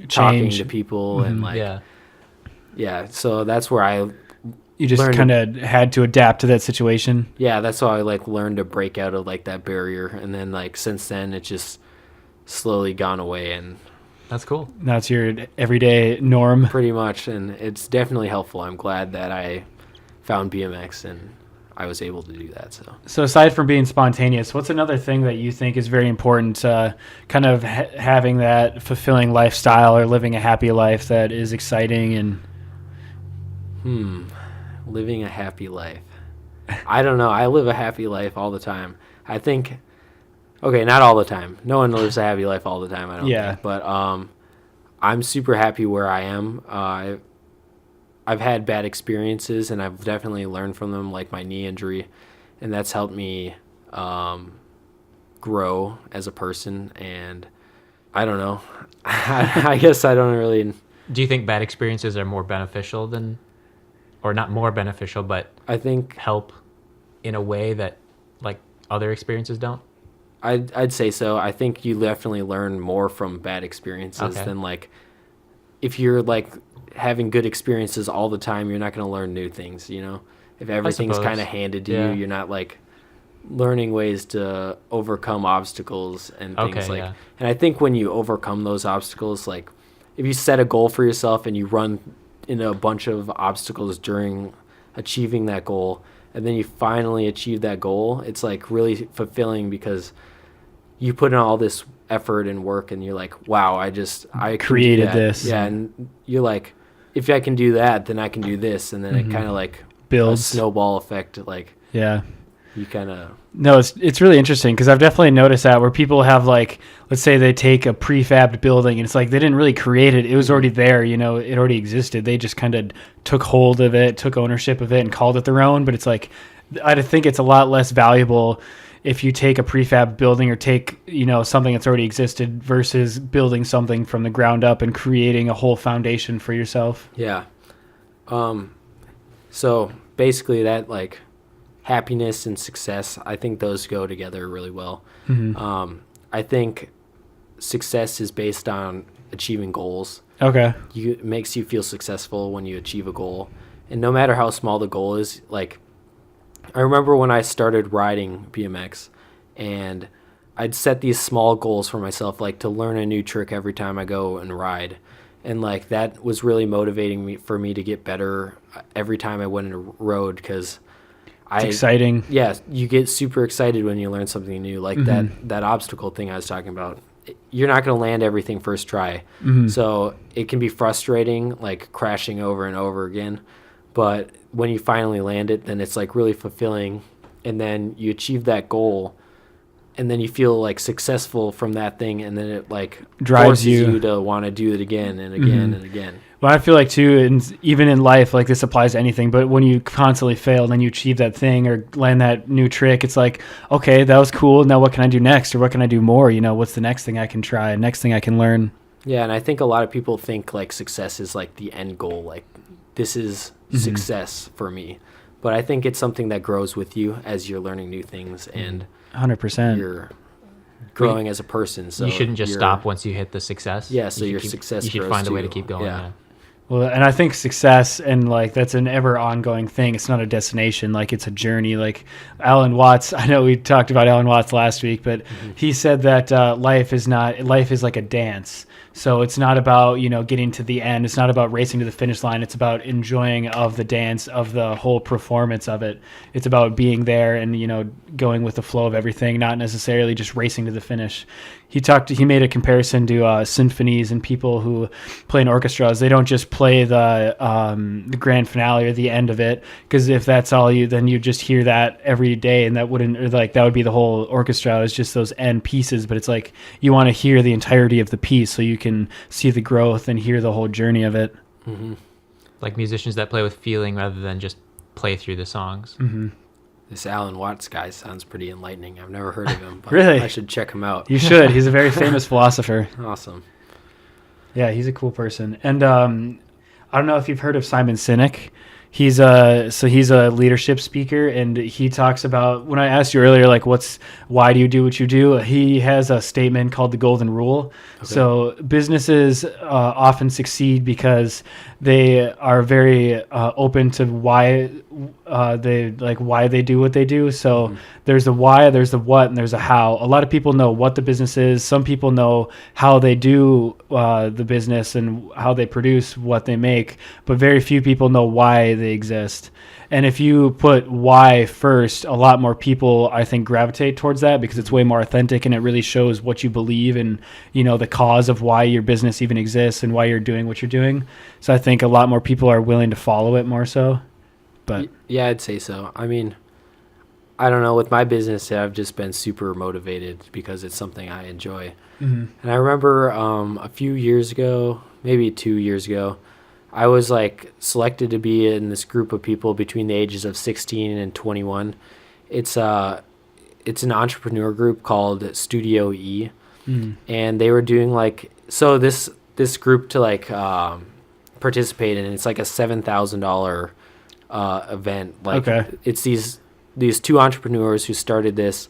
Speaker 2: talking to people and like so that's where you just
Speaker 1: kind of had to adapt to that situation.
Speaker 2: Yeah, that's how I like learned to break out of like that barrier, and then like since then it's just slowly gone away, and
Speaker 3: that's cool.
Speaker 1: Now it's your everyday norm
Speaker 2: pretty much, and it's definitely helpful. I'm glad that I found BMX and I was able to do that.
Speaker 1: So aside from being spontaneous, what's another thing that you think is very important, kind of having that fulfilling lifestyle or living a happy life that is exciting? And
Speaker 2: living a happy life. I don't know. I live a happy life all the time. I think, okay, not all the time. No one lives a happy life all the time, I don't think. But I'm super happy where I am. I've had bad experiences, and I've definitely learned from them, like my knee injury, and that's helped me grow as a person. And I don't know. I guess I don't really.
Speaker 3: Do you think bad experiences are more beneficial than, or not more beneficial, but
Speaker 2: I think
Speaker 3: help in a way that like other experiences don't?
Speaker 2: I'd say so. I think you definitely learn more from bad experiences than like if you're like having good experiences all the time, you're not going to learn new things, you know? If everything's kind of handed to you, you're not like learning ways to overcome obstacles and things And I think when you overcome those obstacles, like if you set a goal for yourself and you run into a bunch of obstacles during achieving that goal, and then you finally achieve that goal, it's like really fulfilling because you put in all this effort and work, and you're like, wow, I
Speaker 1: created this.
Speaker 2: Yeah, and you're like, if I can do that, then I can do this, and then it kind of like
Speaker 1: builds
Speaker 2: a snowball effect. Like you kind of
Speaker 1: it's really interesting because I've definitely noticed that where people have like, let's say they take a prefabbed building and it's like they didn't really create it. It was already there, you know, it already existed. They just kind of took hold of it, took ownership of it, and called it their own. But it's like I think it's a lot less valuable if you take a prefab building or take, you know, something that's already existed versus building something from the ground up and creating a whole foundation for yourself.
Speaker 2: Yeah. So basically that like happiness and success, I think those go together really well. I think success is based on achieving goals.
Speaker 1: Okay.
Speaker 2: It makes you feel successful when you achieve a goal. And no matter how small the goal is, like I remember when I started riding BMX and I'd set these small goals for myself, like to learn a new trick every time I go and ride. And like that was really motivating for me to get better every time I went and rode because
Speaker 1: it's exciting.
Speaker 2: Yeah, you get super excited when you learn something new, like that obstacle thing I was talking about. You're not going to land everything first try. So it can be frustrating, like crashing over and over again. But when you finally land it, then it's like really fulfilling. And then you achieve that goal. And then you feel like successful from that thing. And then it like
Speaker 1: drives
Speaker 2: forces you to want to do it again and again and again.
Speaker 1: Well, I feel like too, and even in life, like this applies to anything, but when you constantly fail and then you achieve that thing or land that new trick, it's like, okay, that was cool. Now what can I do next? Or what can I do more? You know, what's the next thing I can try? Next thing I can learn?
Speaker 2: Yeah. And I think a lot of people think like success is like the end goal. Like this is success for me. But I think it's something that grows with you as you're learning new things and
Speaker 1: 100%.
Speaker 2: You're growing as a person. So
Speaker 3: you shouldn't just stop once you hit the success.
Speaker 2: Yeah. So your success
Speaker 3: you should
Speaker 2: grows
Speaker 3: find a way
Speaker 2: too.
Speaker 3: to keep going. Yeah.
Speaker 1: Well, and I think success and like that's an ever ongoing thing. It's not a destination. Like it's a journey. Like Alan Watts, I know we talked about Alan Watts last week, but he said that life is like a dance. So it's not about, you know, getting to the end. It's not about racing to the finish line. It's about enjoying of the dance, of the whole performance of it. It's about being there and, you know, going with the flow of everything, not necessarily just racing to the finish. he made a comparison to symphonies and people who play in orchestras. They don't just play the grand finale or the end of it, because if that's all then you just hear that every day, and that would be the whole orchestra, is just those end pieces. But it's like you want to hear the entirety of the piece so you can see the growth and hear the whole journey of it.
Speaker 2: Mm-hmm.
Speaker 3: Like musicians that play with feeling rather than just play through the songs.
Speaker 1: Mm-hmm.
Speaker 2: This Alan Watts guy sounds pretty enlightening. I've never heard of him, but
Speaker 1: really?
Speaker 2: I should check him out.
Speaker 1: You should. He's a very famous philosopher.
Speaker 2: Awesome.
Speaker 1: Yeah, he's a cool person. And I don't know if you've heard of Simon Sinek. He's a leadership speaker, and he talks about, when I asked you earlier, like why do you do what you do? He has a statement called the Golden Rule. Okay. So businesses often succeed because they are very open to why they do what they do. So there's a why, there's the what, and there's a how. A lot of people know what the business is. Some people know how they do the business and how they produce what they make, but very few people know why they exist. And if you put why first, a lot more people, I think, gravitate towards that, because it's way more authentic and it really shows what you believe and, the cause of why your business even exists and why you're doing what you're doing. So I think a lot more people are willing to follow it more so. But
Speaker 2: yeah, I'd say so. I mean, I don't know. With my business, I've just been super motivated because it's something I enjoy. Mm-hmm. And I remember a few years ago, maybe 2 years ago, I was like selected to be in this group of people between the ages of 16 and 21. It's an entrepreneur group called Studio E, and they were doing this group to participate in. It's like a $7,000 event. Okay. It's these two entrepreneurs who started this,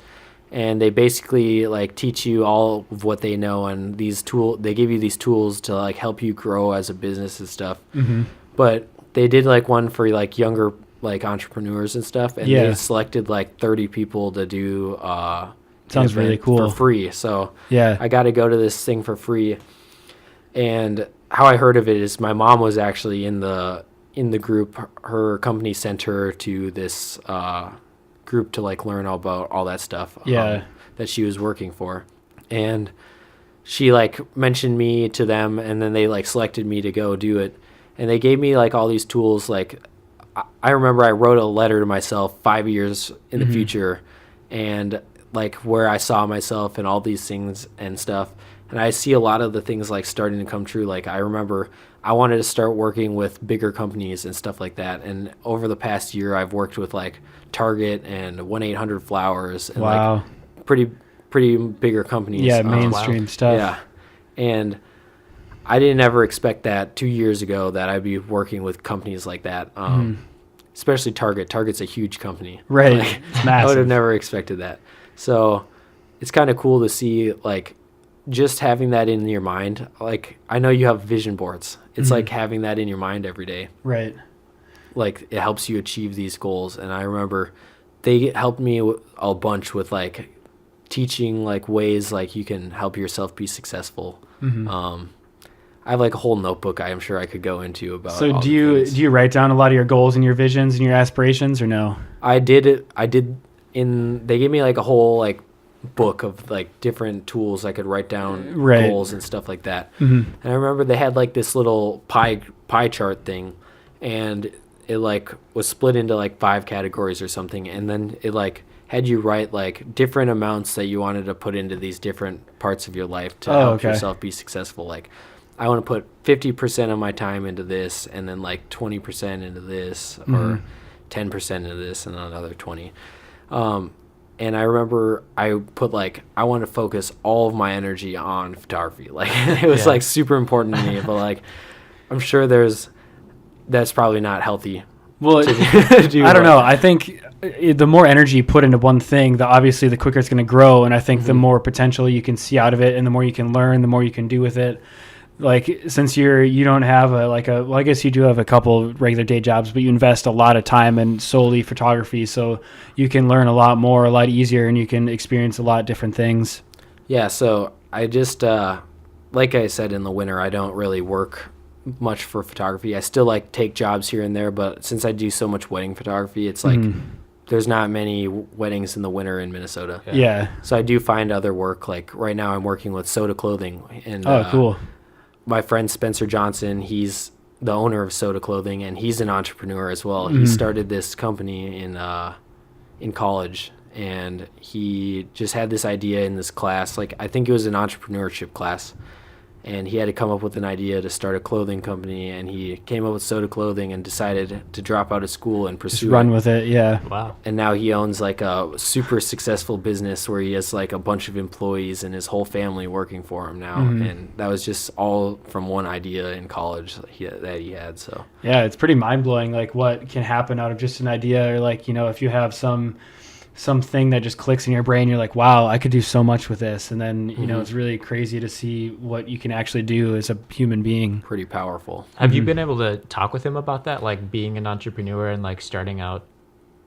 Speaker 2: and they basically teach you all of what they know, and they give you these tools to help you grow as a business and stuff. Mm-hmm. But they did one for younger entrepreneurs and stuff, and they selected 30 people to do
Speaker 1: sounds really cool
Speaker 2: for free. So
Speaker 1: yeah,
Speaker 2: I got to go to this thing for free. And how I heard of it is my mom was actually in the group. Her company sent her to this group to learn all about all that stuff that she was working for. And she mentioned me to them, and then they selected me to go do it. And they gave me all these tools. I remember I wrote a letter to myself 5 years in the future, and where I saw myself and all these things and stuff. And I see a lot of the things starting to come true. I remember I wanted to start working with bigger companies and stuff like that. And over the past year, I've worked with Target and 1-800-Flowers and
Speaker 1: wow.
Speaker 2: pretty bigger companies.
Speaker 1: Yeah, mainstream stuff.
Speaker 2: Yeah, and I didn't ever expect that 2 years ago that I'd be working with companies like that. Especially Target. Target's a huge company.
Speaker 1: Right, it's massive.
Speaker 2: I would have never expected that. So it's kind of cool to see just having that in your mind. I know you have vision boards. It's having that in your mind every day.
Speaker 1: Right.
Speaker 2: It helps you achieve these goals. And I remember they helped me a bunch with teaching ways you can help yourself be successful. Mm-hmm. I have a whole notebook I'm sure I could go into about.
Speaker 1: So do you write down a lot of your goals and your visions and your aspirations, or no?
Speaker 2: I did it. They gave me a whole book of different tools I could write down goals and stuff like that. Mm-hmm. And I remember they had this little pie chart thing, and it was split into 5 categories or something, and then it had you write different amounts that you wanted to put into these different parts of your life to help yourself be successful. I want to put 50% of my time into this, and then 20% into this, or 10% into this, and another 20. And I remember I put I want to focus all of my energy on photography. It was super important to me, but I'm sure that's probably not healthy.
Speaker 1: Well, I don't know. I think the more energy you put into one thing, obviously the quicker it's going to grow. And I think the more potential you can see out of it, and the more you can learn, the more you can do with it. Since you don't have I guess you do have a couple regular day jobs, but you invest a lot of time in solely photography, so you can learn a lot more, a lot easier, and you can experience a lot of different things.
Speaker 2: Yeah, so I just, like I said, in the winter, I don't really work much for photography. I still take jobs here and there, but since I do so much wedding photography, it's there's not many weddings in the winter in Minnesota.
Speaker 1: Yeah.
Speaker 2: So I do find other work. Like right now I'm working with Soda Clothing. And,
Speaker 1: cool.
Speaker 2: My friend Spencer Johnson, he's the owner of Soda Clothing, and he's an entrepreneur as well. He started this company in college, and he just had this idea in this class. Like, I think it was an entrepreneurship class, and he had to come up with an idea to start a clothing company, and he came up with Soda Clothing and decided to drop out of school and pursue
Speaker 1: just run with it. Yeah.
Speaker 3: Wow.
Speaker 2: And now he owns like a super successful business where he has like a bunch of employees and his whole family working for him now. And that was just all from one idea in college that he had. So
Speaker 1: yeah, it's pretty mind blowing, like what can happen out of just an idea, or like, if you have something that just clicks in your brain, you're like, wow, I could do so much with this. And then, it's really crazy to see what you can actually do as a human being.
Speaker 2: Pretty powerful.
Speaker 3: Have you been able to talk with him about that? Like being an entrepreneur and like starting out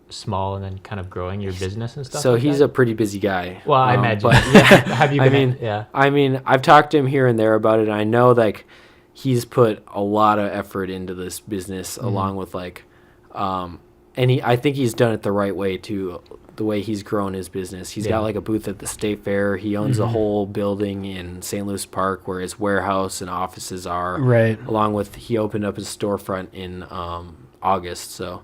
Speaker 3: small and then kind of growing your business and stuff?
Speaker 2: So
Speaker 3: like
Speaker 2: he's
Speaker 3: that?
Speaker 2: a pretty busy guy.
Speaker 3: Well, I imagine.
Speaker 2: But
Speaker 3: Yeah. Have you been?
Speaker 2: I mean, I've talked to him here and there about it. And I know like he's put a lot of effort into this business along with like, and I think he's done it the right way too. The way he's grown his business. He's got like a booth at the State Fair. He owns a whole building in St. Louis Park where his warehouse and offices are.
Speaker 1: Right.
Speaker 2: Along with, he opened up his storefront in August. So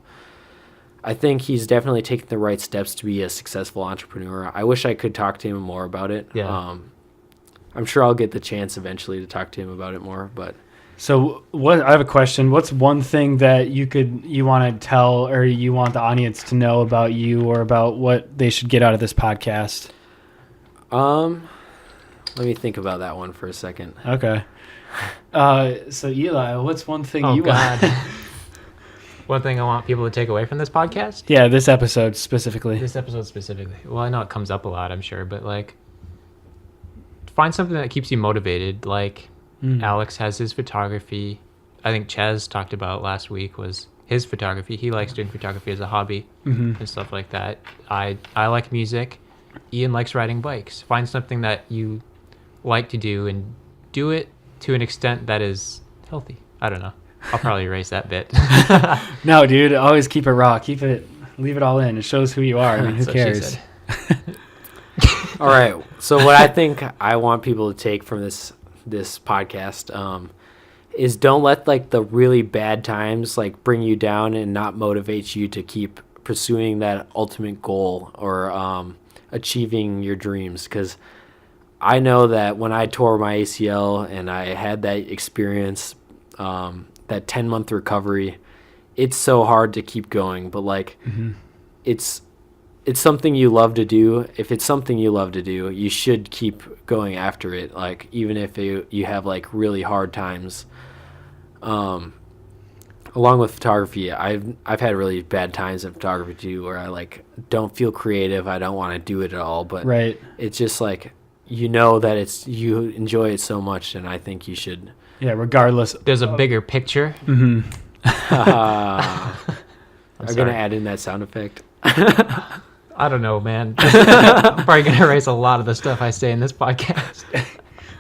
Speaker 2: I think he's definitely taken the right steps to be a successful entrepreneur. I wish I could talk to him more about it.
Speaker 3: Yeah.
Speaker 2: I'm sure I'll get the chance eventually to talk to him about it more, but
Speaker 1: So I have a question. What's one thing that you want to tell, or you want the audience to know about you, or about what they should get out of this podcast?
Speaker 2: let me think about that one for a second.
Speaker 1: Okay. So Eli, what's one thing you
Speaker 3: God.
Speaker 1: want?
Speaker 3: One thing I want people to take away from this podcast?
Speaker 1: Yeah, this episode specifically.
Speaker 3: This episode specifically. Well, I know it comes up a lot, I'm sure, but like find something that keeps you motivated. Like Alex has his photography. I think Chaz talked about last week was his photography. He likes doing photography as a hobby and stuff like that. I like music. Ian likes riding bikes. Find something that you like to do and do it to an extent that is healthy. I don't know. I'll probably erase that bit.
Speaker 1: No, dude, always keep it raw. Leave it all in. It shows who you are. I mean, who
Speaker 3: That's what she
Speaker 1: cares?
Speaker 3: said.
Speaker 2: All right. So what I think I want people to take from this podcast is don't let like the really bad times like bring you down and not motivate you to keep pursuing that ultimate goal or achieving your dreams. Because I know that when I tore my ACL and I had that experience, that 10-month recovery, it's so hard to keep going. But like it's something you love to do. If it's something you love to do, you should keep going after it. Like even if you have like really hard times. Along with photography, I've had really bad times in photography too, where I like don't feel creative. I don't want to do it at all. But
Speaker 1: right.
Speaker 2: It's just like that you enjoy it so much, and I think you should.
Speaker 1: Yeah, regardless.
Speaker 3: There's a bigger picture.
Speaker 2: I'm gonna add in that sound effect.
Speaker 3: I don't know, man. I'm probably going to erase a lot of the stuff I say in this podcast.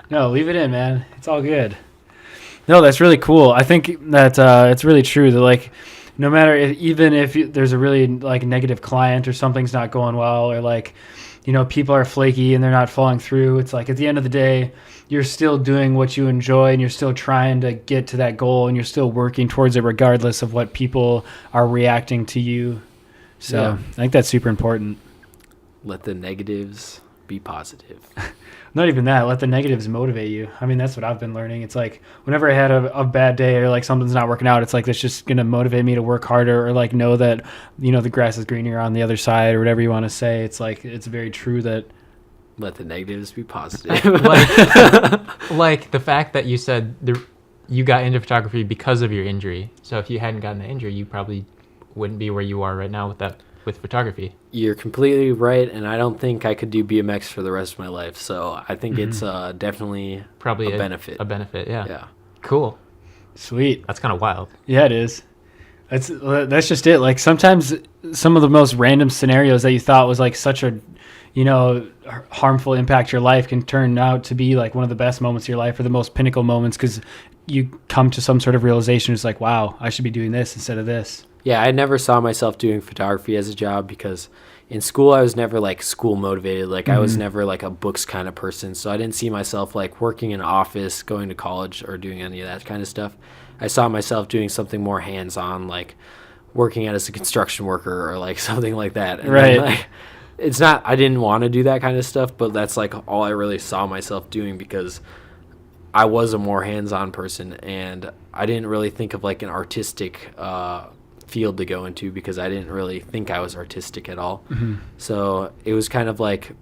Speaker 1: No, leave it in, man. It's all good. No, that's really cool. I think that it's really true that like no matter even if there's a really like negative client or something's not going well, or like people are flaky and they're not following through, it's like at the end of the day you're still doing what you enjoy and you're still trying to get to that goal and you're still working towards it regardless of what people are reacting to you. So yeah. I think that's super important.
Speaker 2: Let the negatives be positive.
Speaker 1: Not even that. Let the negatives motivate you. I mean, that's what I've been learning. It's like whenever I had a bad day or like something's not working out, it's like that's just going to motivate me to work harder, or like know that, the grass is greener on the other side, or whatever you want to say. It's like, it's very true that.
Speaker 2: Let the negatives be positive.
Speaker 3: like the fact that you said you got into photography because of your injury. So if you hadn't gotten the injury, you probably wouldn't be where you are right now with photography.
Speaker 2: You're completely right, and I don't think I could do BMX for the rest of my life. So I think it's definitely
Speaker 3: probably
Speaker 2: a benefit.
Speaker 3: A benefit, yeah.
Speaker 2: Yeah.
Speaker 3: Cool.
Speaker 1: Sweet.
Speaker 3: That's kind of wild.
Speaker 1: Yeah, it is. That's just it. Like sometimes some of the most random scenarios that you thought was like such a, harmful impact your life can turn out to be like one of the best moments of your life, or the most pinnacle moments, because you come to some sort of realization. It's like, wow, I should be doing this instead of this.
Speaker 2: Yeah, I never saw myself doing photography as a job because in school I was never like school motivated. Like I was never like a books kind of person. So I didn't see myself like working in an office, going to college, or doing any of that kind of stuff. I saw myself doing something more hands-on, like working as a construction worker or like something like that. And
Speaker 1: right.
Speaker 2: Then, like, it's not, I didn't want to do that kind of stuff, but that's like all I really saw myself doing because I was a more hands-on person, and I didn't really think of like an artistic field to go into because I didn't really think I was artistic at all. So it was kind of like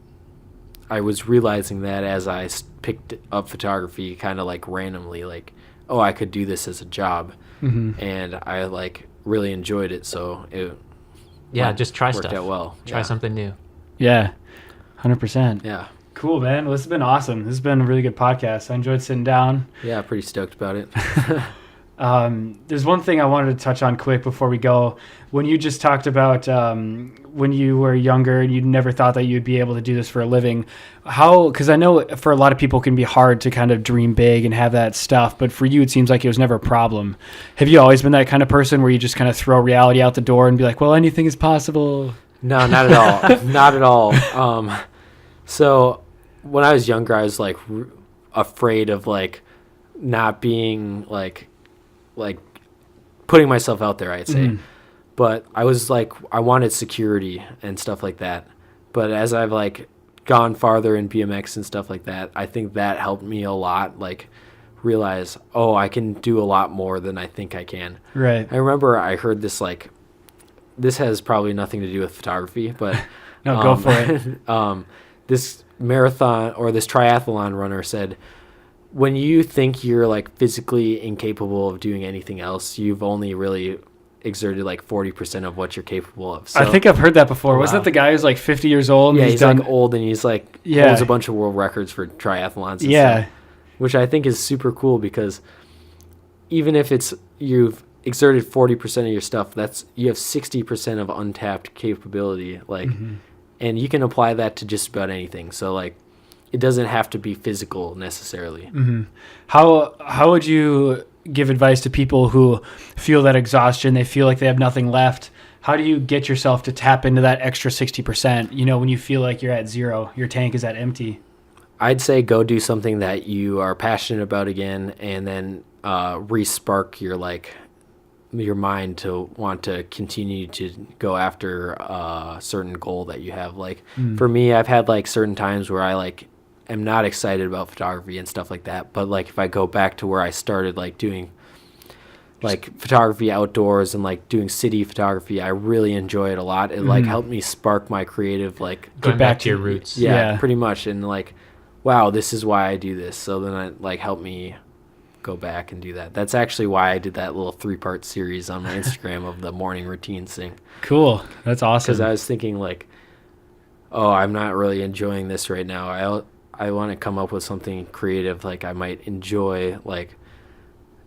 Speaker 2: I was realizing that as I picked up photography kind of like randomly, like, oh, I could do this as a job. And I like really enjoyed it. So it
Speaker 3: just try
Speaker 2: worked
Speaker 3: stuff.
Speaker 2: out well.
Speaker 3: Try something new.
Speaker 1: Yeah, 100%.
Speaker 2: Yeah.
Speaker 1: Cool, man. Well, this has been awesome. This has been a really good podcast. I enjoyed sitting down.
Speaker 2: Yeah, pretty stoked about it.
Speaker 1: There's one thing I wanted to touch on quick before we go. When you just talked about when you were younger and you never thought that you'd be able to do this for a living, because I know for a lot of people it can be hard to kind of dream big and have that stuff, but for you it seems like it was never a problem. Have you always been that kind of person where you just kind of throw reality out the door and be like, well, anything is possible?
Speaker 2: No, not at all. Not at all. So when I was younger, I was like afraid of like not being like putting myself out there, I'd say. But I was like, I wanted security and stuff like that. But as I've like gone farther in BMX and stuff like that, I think that helped me a lot, like realize, oh, I can do a lot more than I think I can.
Speaker 1: Right.
Speaker 2: I remember I heard this, like, this has probably nothing to do with photography, but
Speaker 1: no, go for it.
Speaker 2: This marathon or this triathlon runner said, when you think you're like physically incapable of doing anything else, you've only really exerted like 40% of what you're capable of. So,
Speaker 1: I think I've heard that before. Wasn't that the guy who's like 50 years old?
Speaker 2: And he's done, like old, and he's like holds a bunch of world records for triathlons and stuff, which I think is super cool because even if you've exerted 40% of your stuff, you have 60% of untapped capability, like, and you can apply that to just about anything. So like, it doesn't have to be physical necessarily.
Speaker 1: How would you give advice to people who feel that exhaustion? They feel like they have nothing left. How do you get yourself to tap into that extra 60%? You know, when you feel like you're at zero, your tank is at empty.
Speaker 2: I'd say go do something that you are passionate about again, and then re-spark your mind to want to continue to go after a certain goal that you have. Like for me, I've had like certain times where I like am not excited about photography and stuff like that, but like if I go back to where I started like doing like photography outdoors and like doing city photography, I really enjoy it a lot. It like helped me spark my creative, like
Speaker 3: going back to your roots.
Speaker 2: Yeah, pretty much. And like, wow, this is why I do this. So then it like helped me go back and do that. That's actually why I did that little 3-part series on my Instagram of the morning routine thing.
Speaker 1: Cool. That's awesome.
Speaker 2: Because I was thinking like, oh, I'm not really enjoying this right now. I want to come up with something creative like I might enjoy, like,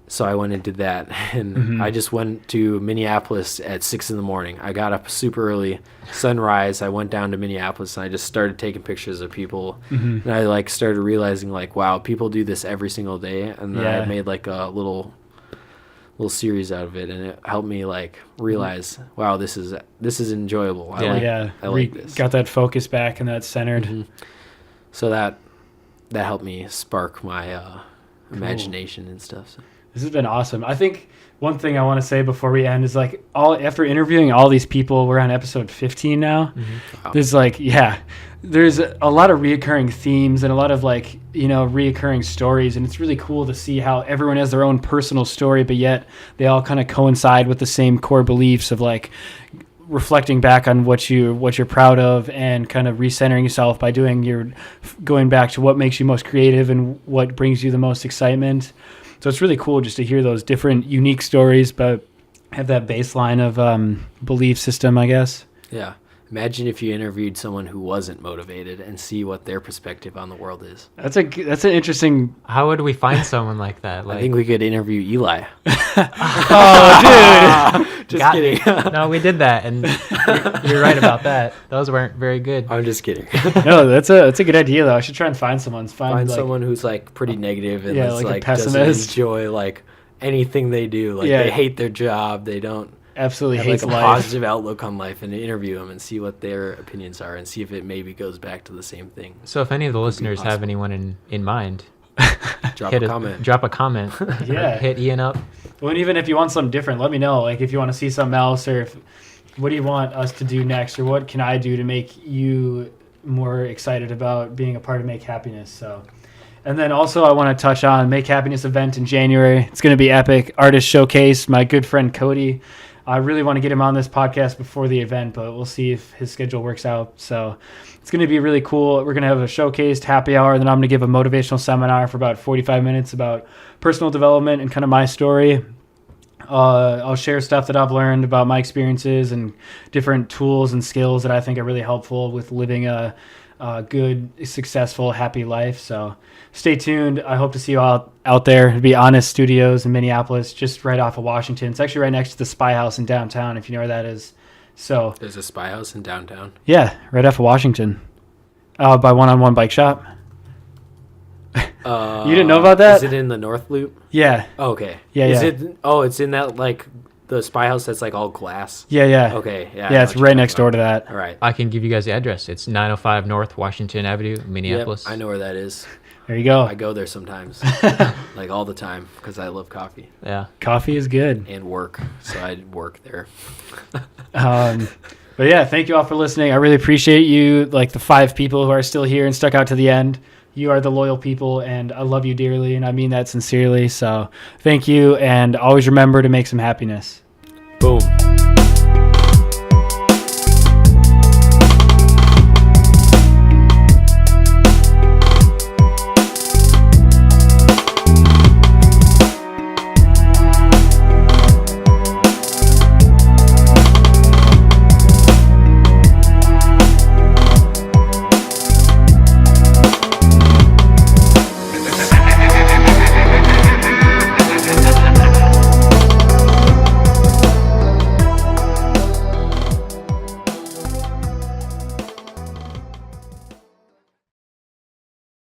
Speaker 2: so I went and did that. And I just went to Minneapolis at 6 a.m. I got up super early, sunrise. I went down to Minneapolis and I just started taking pictures of people. And I like started realizing like, wow, people do this every single day. And then I made like a little series out of it, and it helped me like realize, wow, this is enjoyable. I like this.
Speaker 1: Got that focus back and that centered.
Speaker 2: So that helped me spark my imagination and stuff. So.
Speaker 1: This has been awesome. I think one thing I want to say before we end is like after interviewing all these people, we're on episode 15 now. Wow. There's a lot of reoccurring themes and a lot of like, reoccurring stories. And it's really cool to see how everyone has their own personal story, but yet they all kind of coincide with the same core beliefs of like reflecting back on what you're proud of and kind of recentering yourself by going back to what makes you most creative and what brings you the most excitement. So it's really cool just to hear those different unique stories, but have that baseline of belief system, I guess.
Speaker 2: Yeah. Imagine if you interviewed someone who wasn't motivated and see what their perspective on the world is.
Speaker 1: That's an interesting.
Speaker 3: How would we find someone like that?
Speaker 2: I think we could interview Eli.
Speaker 1: Oh, dude!
Speaker 2: Just kidding.
Speaker 3: No, we did that, and you're right about that. Those weren't very good.
Speaker 2: I'm just kidding.
Speaker 1: No, that's a good idea though. I should try and find someone.
Speaker 2: Find someone who's like pretty negative and
Speaker 1: like a
Speaker 2: doesn't
Speaker 1: pessimist.
Speaker 2: enjoy like anything they do. Like they hate their job. They don't.
Speaker 1: absolutely
Speaker 2: have
Speaker 1: hates
Speaker 2: like a
Speaker 1: life.
Speaker 2: positive outlook on life and interview them and see what their opinions are and see if it maybe goes back to the same thing.
Speaker 3: So if any of the listeners have anyone in mind,
Speaker 2: drop a comment.
Speaker 3: Drop a comment.
Speaker 1: Yeah.
Speaker 3: Hit Ian up.
Speaker 1: Well, and even if you want something different, let me know. Like if you want to see something else, or what do you want us to do next, or what can I do to make you more excited about being a part of Make Happiness? So, and then also I want to touch on Make Happiness event in January. It's going to be epic. Artist showcase. My good friend Cody. I really want to get him on this podcast before the event, but we'll see if his schedule works out. So it's going to be really cool. We're going to have a showcased happy hour. Then I'm going to give a motivational seminar for about 45 minutes about personal development and kind of my story. I'll share stuff that I've learned about my experiences and different tools and skills that I think are really helpful with living a good, successful, happy life. So stay tuned. I hope to see you all out there. It'll be Honest Studios in Minneapolis, just right off of Washington. It's actually right next to the Spy House in downtown, if you know where that is. So
Speaker 2: there's a Spy House in downtown?
Speaker 1: Yeah, right off of Washington. By One-on-One Bike Shop. You didn't know about that?
Speaker 2: Is it in the North Loop?
Speaker 1: Yeah.
Speaker 2: Oh, okay.
Speaker 1: Yeah,
Speaker 2: is
Speaker 1: yeah.
Speaker 2: it? Oh, it's in that like the Spy House that's like all glass.
Speaker 1: Yeah, yeah.
Speaker 2: Okay, yeah.
Speaker 1: Yeah, it's right next door to that.
Speaker 2: All right.
Speaker 3: I can give you guys the address. It's 905 North Washington Avenue, Minneapolis.
Speaker 2: Yep, I know where that is.
Speaker 1: There you go.
Speaker 2: I go there sometimes, like all the time, because I love coffee.
Speaker 3: Yeah.
Speaker 1: Coffee is good.
Speaker 2: And work, so I work there.
Speaker 1: But yeah, thank you all for listening. I really appreciate you, like the 5 people who are still here and stuck out to the end. You are the loyal people, and I love you dearly, and I mean that sincerely. So thank you, and always remember to make some happiness.